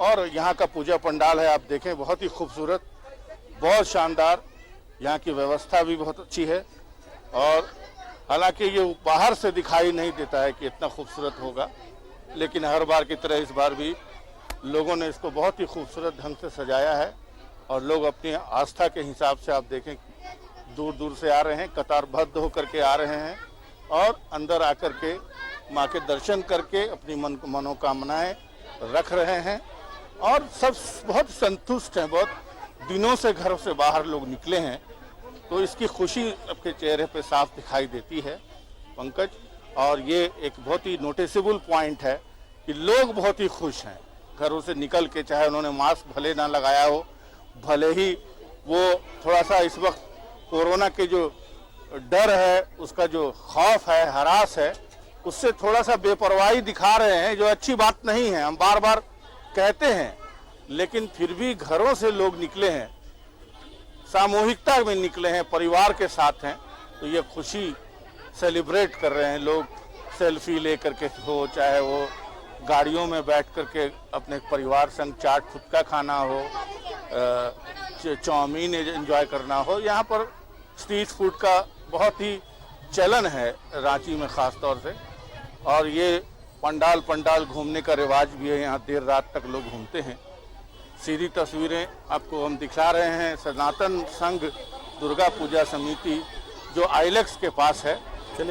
और यहाँ का पूजा पंडाल है, आप देखें बहुत ही खूबसूरत, बहुत शानदार, यहाँ की व्यवस्था भी बहुत अच्छी है और हालांकि ये बाहर से दिखाई नहीं देता है कि इतना खूबसूरत होगा, लेकिन हर बार की तरह इस बार भी लोगों ने इसको बहुत ही खूबसूरत ढंग से सजाया है और लोग अपनी आस्था के हिसाब से आप देखें दूर दूर से आ रहे हैं, कतारबद्ध होकर के आ रहे हैं और अंदर आकर के माँ के दर्शन करके अपनी मनोकामनाएं रख रहे हैं और सब बहुत संतुष्ट हैं। बहुत दिनों से घरों से बाहर लोग निकले हैं तो इसकी खुशी आपके चेहरे पे साफ दिखाई देती है पंकज, और ये एक बहुत ही नोटिसेबल पॉइंट है कि लोग बहुत ही खुश हैं घरों से निकल के, चाहे उन्होंने मास्क भले ना लगाया हो, भले ही वो थोड़ा सा इस वक्त कोरोना के जो डर है, उसका जो खौफ है, हरास है, उससे थोड़ा सा बेपरवाही दिखा रहे हैं, जो अच्छी बात नहीं है, हम बार बार कहते हैं, लेकिन फिर भी घरों से लोग निकले हैं, सामूहिकता में निकले हैं, परिवार के साथ हैं, तो ये खुशी सेलिब्रेट कर रहे हैं लोग। सेल्फी ले करके हो, चाहे वो गाड़ियों में बैठ करके अपने परिवार संग चाट फुटका खाना हो, चाउमीन एंजॉय करना हो, यहाँ पर स्ट्रीट फूड का बहुत ही चलन है रांची में ख़ास तौर से, और ये पंडाल घूमने का रिवाज भी है, यहाँ देर रात तक लोग घूमते हैं। सीधी तस्वीरें आपको हम दिखा रहे हैं सनातन संघ दुर्गा पूजा समिति जो आइलेक्स के पास है,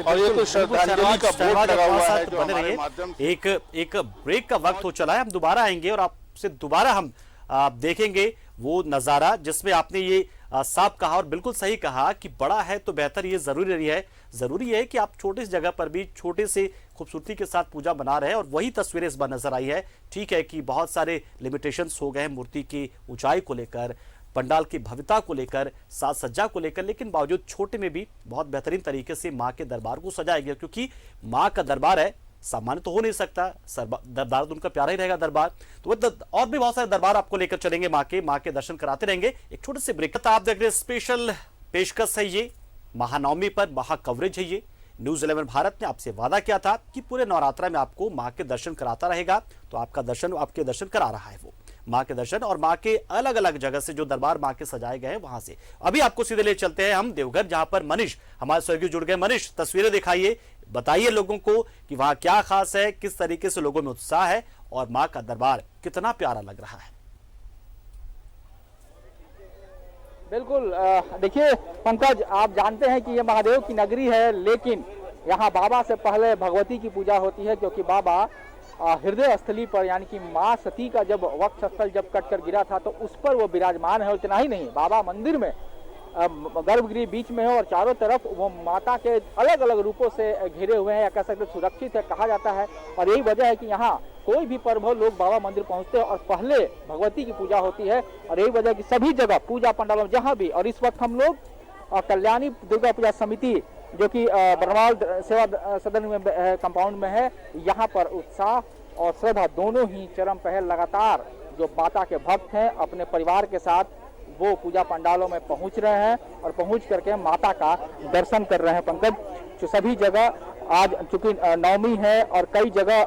और ये तो श्रद्धांजलि का बोर्ड लगा हुआ है जो हमारे माध्यम से। एक ब्रेक का वक्त हो चला है, हम दोबारा आएंगे और आपसे दोबारा हम देखेंगे वो नजारा जिसमें आपने ये साफ कहा और बिल्कुल सही कहा कि बड़ा है तो बेहतर, ये जरूरी है कि आप छोटे से जगह पर भी छोटे से खूबसूरती के साथ पूजा बना रहे हैं, और वही तस्वीरें इस बार नजर आई है। ठीक है कि बहुत सारे लिमिटेशंस हो गए हैं मूर्ति की ऊंचाई को लेकर, पंडाल की भव्यता को लेकर, साज सज्जा को लेकर, लेकिन बावजूद छोटे में भी बहुत बेहतरीन तरीके से माँ के दरबार को सजाया गया, क्योंकि माँ का दरबार है, सामान्य तो हो नहीं सकता, दरबार तो उनका प्यारा ही रहेगा दरबार। तो और भी बहुत सारे दरबार आपको लेकर चलेंगे, माँ के दर्शन कराते रहेंगे। एक छोटे से ब्रेक आप देख रहे हैं, स्पेशल पेशकश है ये, महानवमी पर महा कवरेज है ये। न्यूज़ 11 भारत ने आपसे वादा किया था कि पूरे नवरात्रा में आपको माँ के दर्शन कराता रहेगा, तो आपके दर्शन करा रहा है वो माँ के दर्शन, और माँ के अलग अलग जगह से जो दरबार माँ के सजाए गए हैं वहां से। अभी आपको सीधे ले चलते हैं हम देवघर, जहां पर मनीष हमारे सहयोगी जुड़ गए। मनीष, तस्वीरें दिखाइए, बताइए लोगों को कि वहां क्या खास है, किस तरीके से लोगों में उत्साह है और माँ का दरबार कितना प्यारा लग रहा है। बिल्कुल, देखिए पंकज, आप जानते हैं कि ये महादेव की नगरी है, लेकिन यहाँ बाबा से पहले भगवती की पूजा होती है, क्योंकि बाबा हृदय स्थली पर, यानी कि माँ सती का जब वक्ष स्थल जब कटकर गिरा था तो उस पर वो विराजमान है। इतना ही नहीं, बाबा मंदिर में गर्भगृह बीच में है और चारों तरफ वो माता के अलग अलग रूपों से घिरे हुए हैं, या कह सकते सुरक्षित है कहा जाता है। और यही वजह है कि यहाँ कोई भी पर्व हो, लोग बाबा मंदिर पहुँचते हैं और पहले भगवती की पूजा होती है। और यही वजह है कि सभी जगह पूजा पंडालों में जहाँ भी, और इस वक्त हम लोग कल्याणी दुर्गा पूजा समिति जो कि बरनवाल सेवा सदन में कंपाउंड में है, यहाँ पर उत्साह और श्रद्धा दोनों ही चरम पे है। लगातार जो माता के भक्त हैं अपने परिवार के साथ वो पूजा पंडालों में पहुंच रहे हैं और पहुंच करके माता का दर्शन कर रहे हैं। पंकज, जो सभी जगह आज चूंकि नवमी है और कई जगह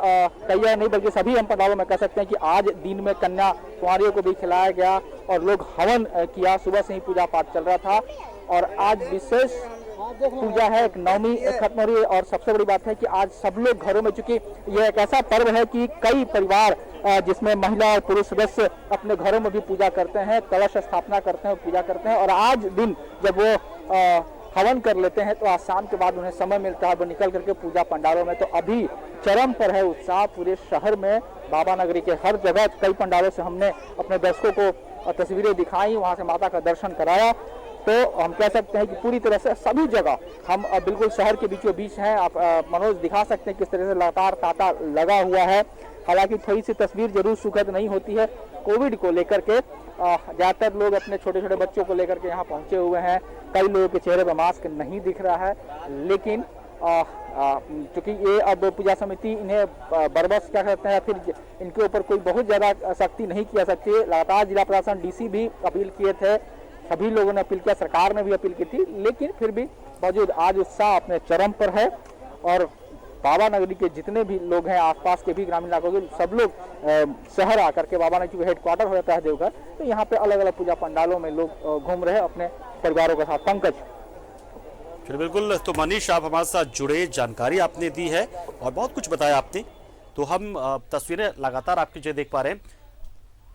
कई नहीं बल्कि सभी हम पंडालों में कह सकते हैं कि आज दिन में कन्या कुंवारियों को भी खिलाया गया और लोग हवन किया, सुबह से ही पूजा पाठ चल रहा था। और आज विशेष पूजा है, एक नवमी खत्म हो रही है। और सबसे बड़ी बात है कि आज सब लोग घरों में, चूंकि यह एक ऐसा पर्व है कि कई परिवार जिसमें महिला और पुरुष सदस्य अपने घरों में भी पूजा करते हैं, कलश स्थापना करते हैं, पूजा करते हैं। और आज दिन जब वो हवन कर लेते हैं तो आज शाम के बाद उन्हें समय मिलता है वो निकल करके पूजा पंडालों में। तो अभी चरम पर है उत्साह पूरे शहर में, बाबा नगरी के हर जगह। कई पंडालों से हमने अपने दर्शकों को तस्वीरें दिखाई, वहां से माता का दर्शन कराया। तो हम कह सकते हैं कि पूरी तरह से सभी जगह हम बिल्कुल शहर के बीचों बीच हैं। आप मनोज दिखा सकते हैं किस तरह से लगातार तांता लगा हुआ है। हालांकि थोड़ी सी तस्वीर जरूर सुखद नहीं होती है कोविड को लेकर के, ज्यादातर लोग अपने छोटे छोटे बच्चों को लेकर के यहाँ पहुंचे हुए हैं। कई लोगों के चेहरे पर मास्क नहीं दिख रहा है, लेकिन चूंकि ये अब पूजा समिति इन्हें बरबस क्या कहते हैं, फिर इनके ऊपर कोई बहुत ज्यादा सख्ती नहीं किया सकती। लगातार जिला प्रशासन डीसी भी अपील किए थे, सभी लोगों ने अपील किया, सरकार ने भी अपील की थी, लेकिन फिर भी बावजूद आज उत्साह अपने चरम पर है। और बाबा नगरी के जितने भी लोग हैं, आसपास के भी ग्रामीण इलाकों के सब लोग शहर आकर के, बाबा नगरी हेडक्वार्टर हो जाता है देवघर, तो यहाँ पे अलग अलग पूजा पंडालों में लोग घूम रहे हैं अपने परिवारों के साथ। पंकज, फिर बिल्कुल, तो मनीष आप हमारे साथ जुड़े, जानकारी आपने दी है और बहुत कुछ बताया आपने, तो हम तस्वीरें लगातार आपकी जो देख पा रहे हैं।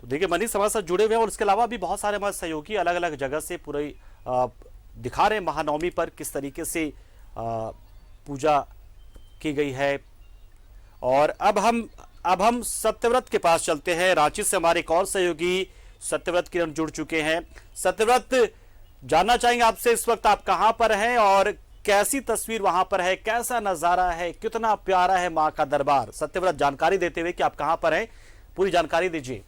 तो देखिए मनीष हमारे साथ जुड़े हुए हैं और इसके अलावा भी बहुत सारे हमारे सहयोगी अलग अलग जगह से पूरे दिखा रहे हैं महानवमी पर किस तरीके से पूजा की गई है। और अब हम सत्यव्रत के पास चलते हैं। रांची से हमारे एक और सहयोगी सत्यव्रत किरण जुड़ चुके हैं। सत्यव्रत, जानना चाहेंगे आपसे इस वक्त आप कहां पर हैं और कैसी तस्वीर वहां पर है, कैसा नजारा है, कितना प्यारा है मां का दरबार। सत्यव्रत, जानकारी देते हुए कि आप कहां पर हैं, पूरी जानकारी दीजिए।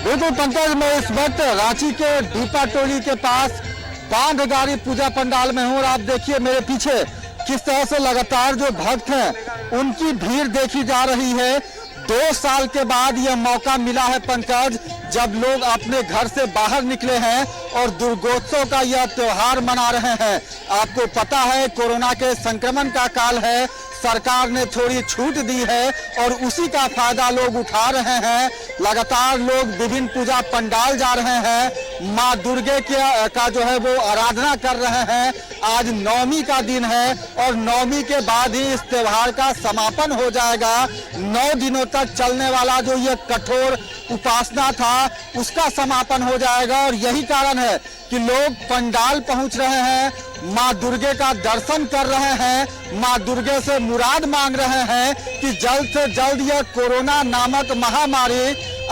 बिल्कुल पंकज, मैं इस वक्त रांची के दीपा टोली के पास बांधगारी पूजा पंडाल में हूं और आप देखिए मेरे पीछे किस तरह से लगातार जो भक्त हैं उनकी भीड़ देखी जा रही है। 2 साल के बाद यह मौका मिला है पंकज, जब लोग अपने घर से बाहर निकले हैं और दुर्गोत्सव का यह त्योहार मना रहे हैं। आपको पता है कोरोना के संक्रमण का काल है, सरकार ने थोड़ी छूट दी है और उसी का फायदा लोग उठा रहे हैं। लगातार लोग विभिन्न पूजा पंडाल जा रहे हैं, माँ दुर्गे का जो है वो आराधना कर रहे हैं। आज नवमी का दिन है और नवमी के बाद ही इस त्योहार का समापन हो जाएगा। 9 दिनों तक चलने वाला जो ये कठोर उपासना था उसका समापन हो जाएगा और यही कारण है कि लोग पंडाल पहुंच रहे हैं, माँ दुर्गे का दर्शन कर रहे हैं, माँ दुर्गे से मुराद मांग रहे हैं कि जल्द से जल्द यह कोरोना नामक महामारी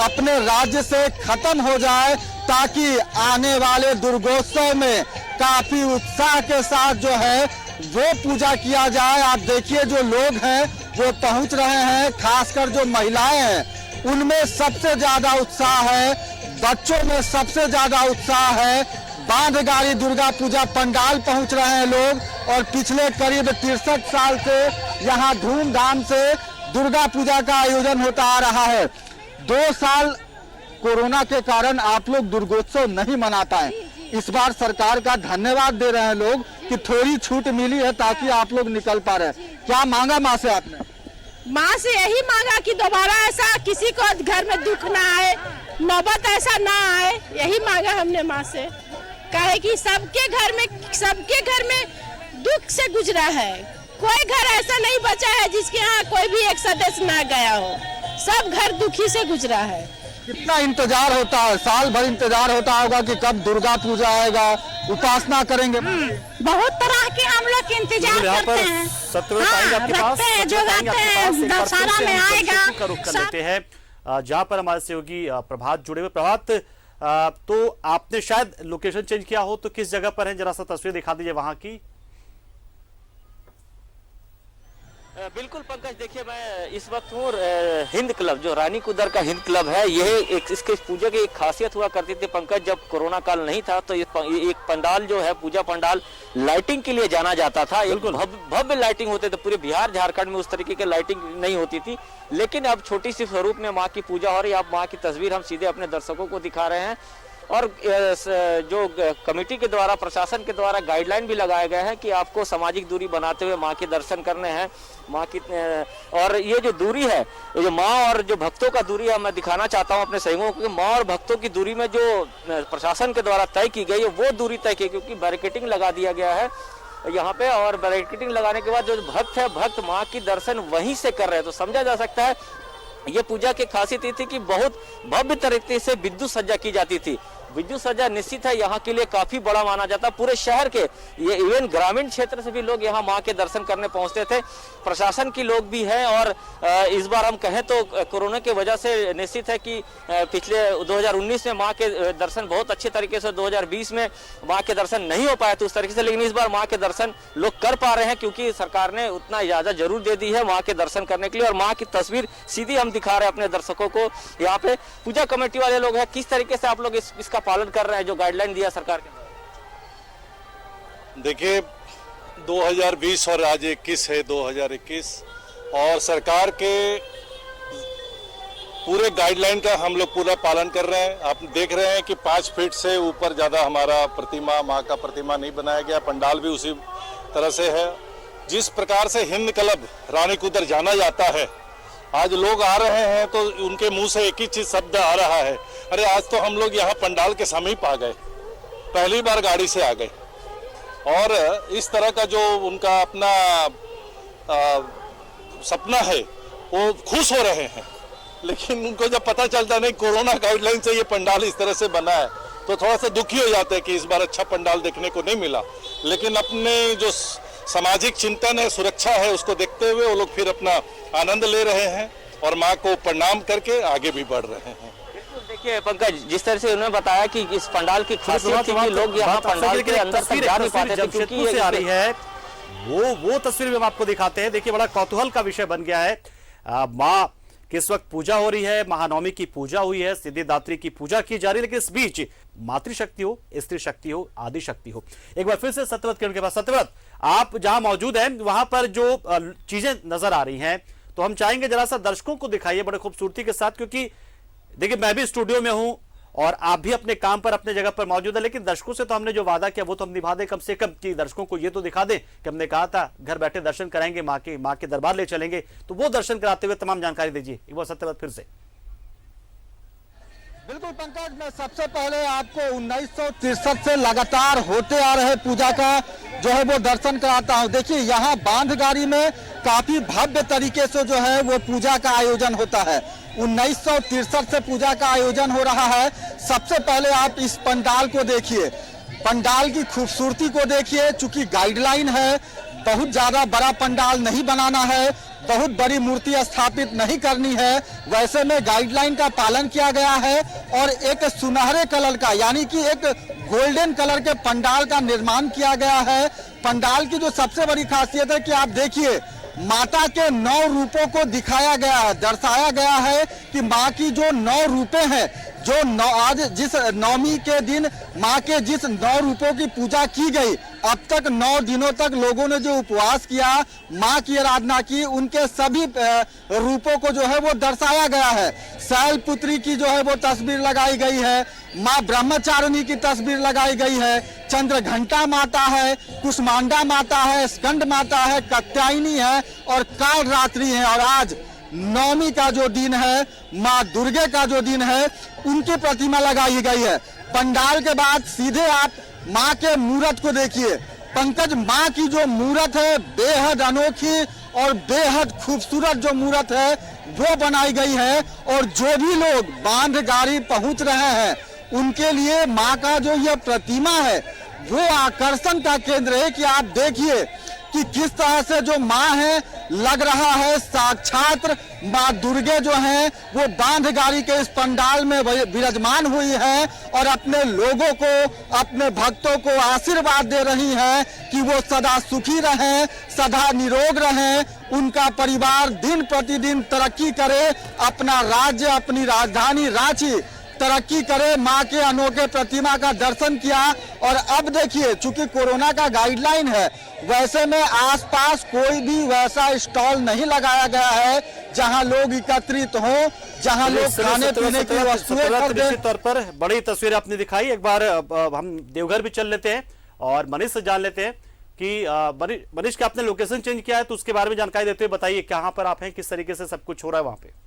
अपने राज्य से खत्म हो जाए, ताकि आने वाले दुर्गोत्सव में काफी उत्साह के साथ जो है वो पूजा किया जाए। आप देखिए जो लोग हैं वो पहुंच रहे हैं, खासकर जो महिलाएं हैं उनमें सबसे ज्यादा उत्साह है, बच्चों में सबसे ज्यादा उत्साह है। बांधगारी दुर्गा पूजा पंडाल पहुंच रहे हैं लोग और पिछले करीब 63 साल से यहाँ धूमधाम से दुर्गा पूजा का आयोजन होता आ रहा है। 2 साल कोरोना के कारण आप लोग दुर्गोत्सव नहीं मना पाए, इस बार सरकार का धन्यवाद दे रहे हैं लोग कि थोड़ी छूट मिली है ताकि आप लोग निकल पा रहे हैं। क्या मांगा माँ से आपने? माँ से यही मांगा कि दोबारा ऐसा किसी को घर में दुख ना आए, नौबत ऐसा ना आए, यही मांगा हमने माँ से। कहे कि सबके घर में दुख से गुजरा है, कोई घर ऐसा नहीं बचा है जिसके यहाँ कोई भी एक सदस्य ना गया हो, सब घर दुखी से गुजरा है। कितना इंतजार होता है, साल भर इंतजार होता होगा कि कब दुर्गा पूजा आएगा, उपासना करेंगे। बहुत तरह के हम लोग इंतजार करते हैं, दशहरा में आएगा। रुख कर लेते हैं जहाँ पर हमारे सहयोगी प्रभात जुड़े हुए। प्रभात, तो आपने शायद लोकेशन चेंज किया हो, तो किस जगह पर है, जरा सा तस्वीर दिखा दीजिए वहां की। बिल्कुल पंकज, देखिए मैं इस वक्त हूँ हिंद क्लब, जो रानी कुदर का हिंद क्लब है। यह इसके पूजा की एक खासियत हुआ करती थी पंकज, जब कोरोना काल नहीं था तो एक पंडाल जो है पूजा पंडाल लाइटिंग के लिए जाना जाता था। एक भव्य लाइटिंग होते थे, पूरे बिहार झारखंड में उस तरीके की लाइटिंग नहीं होती थी। लेकिन अब छोटी सी स्वरूप में माँ की पूजा हो रही है। अब माँ की तस्वीर हम सीधे अपने दर्शकों को दिखा रहे हैं और जो कमेटी के द्वारा, प्रशासन के द्वारा गाइडलाइन भी लगाया गया है कि आपको सामाजिक दूरी बनाते हुए माँ के दर्शन करने हैं। माँ की और ये जो दूरी है, ये जो माँ और जो भक्तों का दूरी है, मैं दिखाना चाहता हूँ अपने सहयोगियों को कि माँ और भक्तों की दूरी में जो प्रशासन के द्वारा तय की गई है वो दूरी तय की, क्योंकि बैरिकेडिंग लगा दिया गया है यहाँ पे। और बैरिकेडिंग लगाने के बाद जो भक्त है, भक्त माँ की दर्शन वहीं से कर रहे हैं। तो समझा जा सकता है ये पूजा की खासियत ये थी कि बहुत भव्य तरीके से विद्युत सज्जा की जाती थी। विद्युत सज्जा निश्चित है यहाँ के लिए काफी बड़ा माना जाता है। पूरे शहर के ये इवन ग्रामीण क्षेत्र से भी लोग यहाँ माँ के दर्शन करने पहुंचते थे। प्रशासन की लोग भी हैं और इस बार हम कहें तो कोरोना की वजह से निश्चित है कि पिछले 2019 में माँ के दर्शन बहुत अच्छे तरीके से, 2020 में माँ के दर्शन नहीं हो पाए थे उस तरीके से, लेकिन इस बार माँ के दर्शन लोग कर पा रहे हैं क्योंकि सरकार ने उतना इजाजत जरूर दे दी है माँ के दर्शन करने के लिए। और माँ की तस्वीर सीधी हम दिखा रहे हैं अपने दर्शकों को। यहाँ पे पूजा कमेटी वाले लोग हैं, किस तरीके से आप लोग इसका पालन कर रहे हैं जो गाइडलाइन दिया सरकार के? देखिए 2020 और आज 21 है 2021 और सरकार के पूरे गाइडलाइन का हम लोग पूरा पालन कर रहे हैं। आप देख रहे हैं कि 5 फीट से ऊपर ज़्यादा हमारा प्रतिमा, माँ का प्रतिमा नहीं बनाया गया। पंडाल भी उसी तरह से है। जिस प्रकार से हिंद क्लब रानी कुदर जाना जाता है, आज लोग आ रहे हैं तो उनके मुंह से एक ही चीज शब्द आ रहा है, अरे आज तो हम लोग यहाँ पंडाल के समीप आ गए, पहली बार गाड़ी से आ गए। और इस तरह का जो उनका अपना सपना है वो खुश हो रहे हैं। लेकिन उनको जब पता चलता नहीं कोरोना गाइडलाइन से ये पंडाल इस तरह से बना है तो थोड़ा सा दुखी हो जाते हैं कि इस बार अच्छा पंडाल देखने को नहीं मिला। लेकिन अपने जो सामाजिक चिंतन है, सुरक्षा है, उसको देखते हुए वो लोग फिर अपना आनंद ले रहे हैं और माँ को प्रणाम करके आगे भी बढ़ रहे हैं। देखिए पंकज, जिस तरह से उन्होंने बताया कि इस पंडाल की खासियत थी कि लोग यहाँ पंडाल के अंदर तक जा नहीं पाते थे क्योंकि ये आ रही है वो तस्वीर भी हम आपको दिखाते हैं। देखिए बड़ा कौतूहल का विषय बन गया है। माँ किस वक्त पूजा हो रही है, महानवमी की पूजा हुई है, सिद्धिदात्री की पूजा की जा रही है, लेकिन इस बीच मातृशक्ति हो, स्त्री शक्ति हो, आदि शक्ति हो। एक बार फिर से सत्यव्रत किरण के पास। सत्यव्रत, आप जहां मौजूद हैं वहां पर जो चीजें नजर आ रही हैं तो हम चाहेंगे जरा सा दर्शकों को दिखाइए बड़े खूबसूरती के साथ, क्योंकि देखिए मैं भी स्टूडियो में हूं और आप भी अपने काम पर अपने जगह पर मौजूद है, लेकिन दर्शकों से तो हमने जो वादा किया वो तो हम निभा दें कम से कम, कि दर्शकों को ये तो दिखा दें कि हमने कहा था घर बैठे दर्शन कराएंगे, माँ के दरबार ले चलेंगे, तो वो दर्शन कराते हुए तमाम जानकारी दीजिए एक बार सत्यव्रत फिर से। बिल्कुल पंकज, मैं सबसे पहले आपको 1963 से लगातार होते आ रहे पूजा का जो है वो दर्शन कराता हूं। देखिए यहाँ बांधगारी में काफी भव्य तरीके से जो है वो पूजा का आयोजन होता है। 1963 से पूजा का आयोजन हो रहा है। सबसे पहले आप इस पंडाल को देखिए, पंडाल की खूबसूरती को देखिए। चूंकि गाइडलाइन है बहुत ज्यादा बड़ा पंडाल नहीं बनाना है, बहुत बड़ी मूर्ति स्थापित नहीं करनी है, वैसे में गाइडलाइन का पालन किया गया है और एक सुनहरे कलर का यानी कि एक गोल्डन कलर के पंडाल का निर्माण किया गया है। पंडाल की जो सबसे बड़ी खासियत है कि आप देखिए माता के 9 रूपों को दिखाया गया है, दर्शाया गया है कि माँ की जो 9 रूपे हैं, जो आज जिस नवमी के दिन माँ के जिस 9 रूपों की पूजा की गई, अब तक 9 दिनों तक लोगों ने जो उपवास किया, माँ की आराधना की, उनके सभी रूपों को जो है वो दर्शाया गया है। शैलपुत्री की जो है वो तस्वीर लगाई गई है, माँ ब्रह्मचारिणी की तस्वीर लगाई गई है, चंद्रघंटा माता है, कुष्मांडा माता है, स्कंद माता है, कात्यायनी है और कालरात्रि है। और आज नवमी का जो दिन है, माँ दुर्गे का जो दिन है, उनकी प्रतिमा लगाई गई है। पंडाल के बाद सीधे आप माँ के मूर्त को देखिए। पंकज, माँ की जो मूर्त है बेहद अनोखी और बेहद खूबसूरत जो मूर्त है वो बनाई गई है। और जो भी लोग बांधगारी पहुंच रहे हैं उनके लिए माँ का जो यह प्रतिमा है वो आकर्षण का केंद्र है। कि आप देखिए कि किस तरह से जो माँ है, लग रहा है साक्षात माँ दुर्गे जो हैं वो बांधगारी के इस पंडाल में विराजमान हुई है और अपने लोगों को, अपने भक्तों को आशीर्वाद दे रही हैं कि वो सदा सुखी रहें, सदा निरोग रहें, उनका परिवार दिन प्रतिदिन तरक्की करे, अपना राज्य, अपनी राजधानी रांची तरक्की करे। माँ के अनोखे प्रतिमा का दर्शन किया और अब देखिए चूंकि कोरोना का गाइडलाइन है, वैसे में आसपास कोई भी वैसा स्टॉल नहीं लगाया गया है जहां लोग एकत्रित हों, जहां लोग खाने पीने की वस्तुएं खरीदें। निश्चित तौर पर बड़ी तस्वीर आपने दिखाई। एक बार हम देवघर भी चल लेते हैं और मनीष से जान लेते हैं कि मनीष का आपने लोकेशन चेंज किया है तो उसके बारे में जानकारी देते हुए बताइए कहां पर आप हैं, किस तरीके से सब कुछ हो रहा है वहां पे।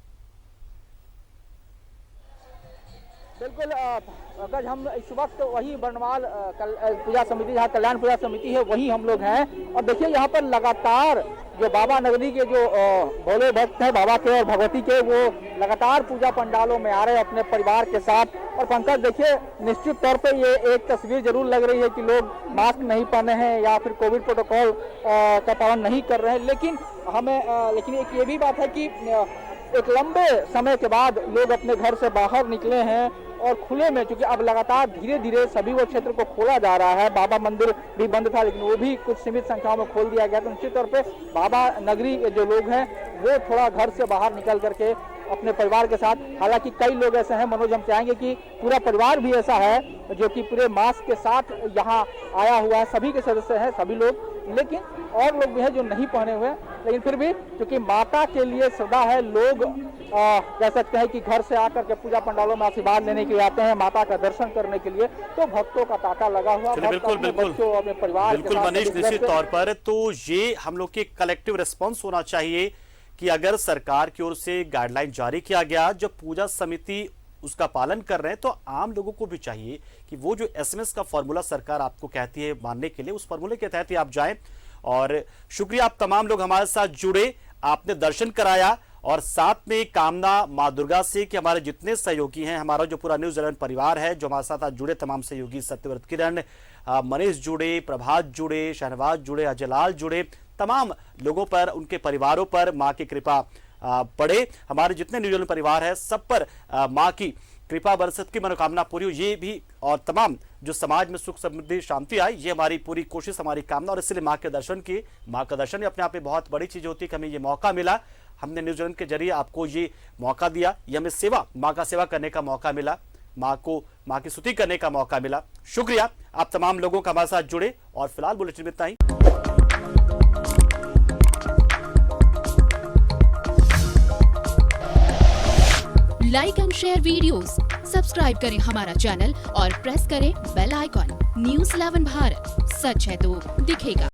बिल्कुल अगर हम इस वक्त वही बरनवाल पूजा समिति, जहाँ कल्याण पूजा समिति है, वही हम लोग हैं। और देखिए यहाँ पर लगातार जो बाबा नगरी के जो भोले भक्त हैं बाबा के और भगवती के, वो लगातार पूजा पंडालों में आ रहे हैं अपने परिवार के साथ। और पंकज देखिए, निश्चित तौर पे ये एक तस्वीर जरूर लग रही है कि लोग मास्क नहीं पहने हैं या फिर कोविड प्रोटोकॉल का पालन नहीं कर रहे हैं, लेकिन लेकिन एक ये भी बात है कि एक लंबे समय के बाद लोग अपने घर से बाहर निकले हैं और खुले में, क्योंकि अब लगातार धीरे धीरे सभी वो क्षेत्र को खोला जा रहा है। बाबा मंदिर भी बंद था लेकिन वो भी कुछ सीमित संख्याओं में खोल दिया गया। तो निश्चित तौर पे बाबा नगरी जो लोग हैं वो थोड़ा घर से बाहर निकल करके अपने परिवार के साथ, हालांकि कई लोग ऐसे हैं मनोज, हम चाहेंगे कि पूरा परिवार भी ऐसा है जो कि पूरे मास्क के साथ यहाँ आया हुआ है, सभी के सदस्य हैं सभी लोग, लेकिन और लोग भी हैं जो नहीं पहने हुए, लेकिन फिर भी क्योंकि माता के लिए श्रद्धा है, लोग कह सकते हैं कि घर से आकर के पूजा पंडालों में आशीर्वाद लेने के लिए आते हैं, माता का दर्शन करने के लिए, तो भक्तों का तांता लगा हुआ। बिल्कुल बिल्कुल अपने परिवार बिल्कुल मनीष, निश्चित तौर पर तो ये हम लोग के कलेक्टिव रिस्पॉन्स होना चाहिए कि अगर सरकार की ओर से गाइडलाइन जारी किया गया, जब पूजा समिति उसका पालन कर रहे हैं, तो आम लोगों को भी चाहिए कि वो जो एसएमएस का फॉर्मूला सरकार आपको कहती है मानने के लिए, उस फॉर्मूले के तहत ही आप जाएं। और शुक्रिया, आप तमाम लोग हमारे साथ जुड़े, आपने दर्शन कराया और साथ में कामना मां दुर्गा से कि हमारे जितने सहयोगी हैं, हमारा जो पूरा न्यूज़ 11 परिवार है जो हमारे साथ आज जुड़े, तमाम सहयोगी सत्यव्रत किरण, मनीष जुड़े, प्रभात जुड़े, शहनवाज जुड़े, अजयलाल जुड़े, तमाम लोगों पर, उनके परिवारों पर मां की कृपा पड़े। हमारे जितने न्यूज़ 11 परिवार है सब पर मां की कृपा बरसत की मनोकामना पूरी हो, ये भी, और तमाम जो समाज में सुख समृद्धि शांति आए, ये हमारी पूरी कोशिश, हमारी कामना। और इसलिए मां के दर्शन किए। मां का दर्शन अपने आप में बहुत बड़ी चीज होती है कि हमें ये मौका मिला, हमने न्यूज़ 11 के जरिए आपको ये मौका दिया, ये हमें सेवा, मां का सेवा करने का मौका मिला, मां की स्तुति करने का मौका मिला। शुक्रिया, आप तमाम लोगों का हमारे साथ जुड़े। और फिलहाल बुलेटिन में इतना ही। Like and share videos, subscribe करें हमारा चैनल और प्रेस करें बेल आइकॉन। न्यूज़ 11 भारत, सच है तो दिखेगा।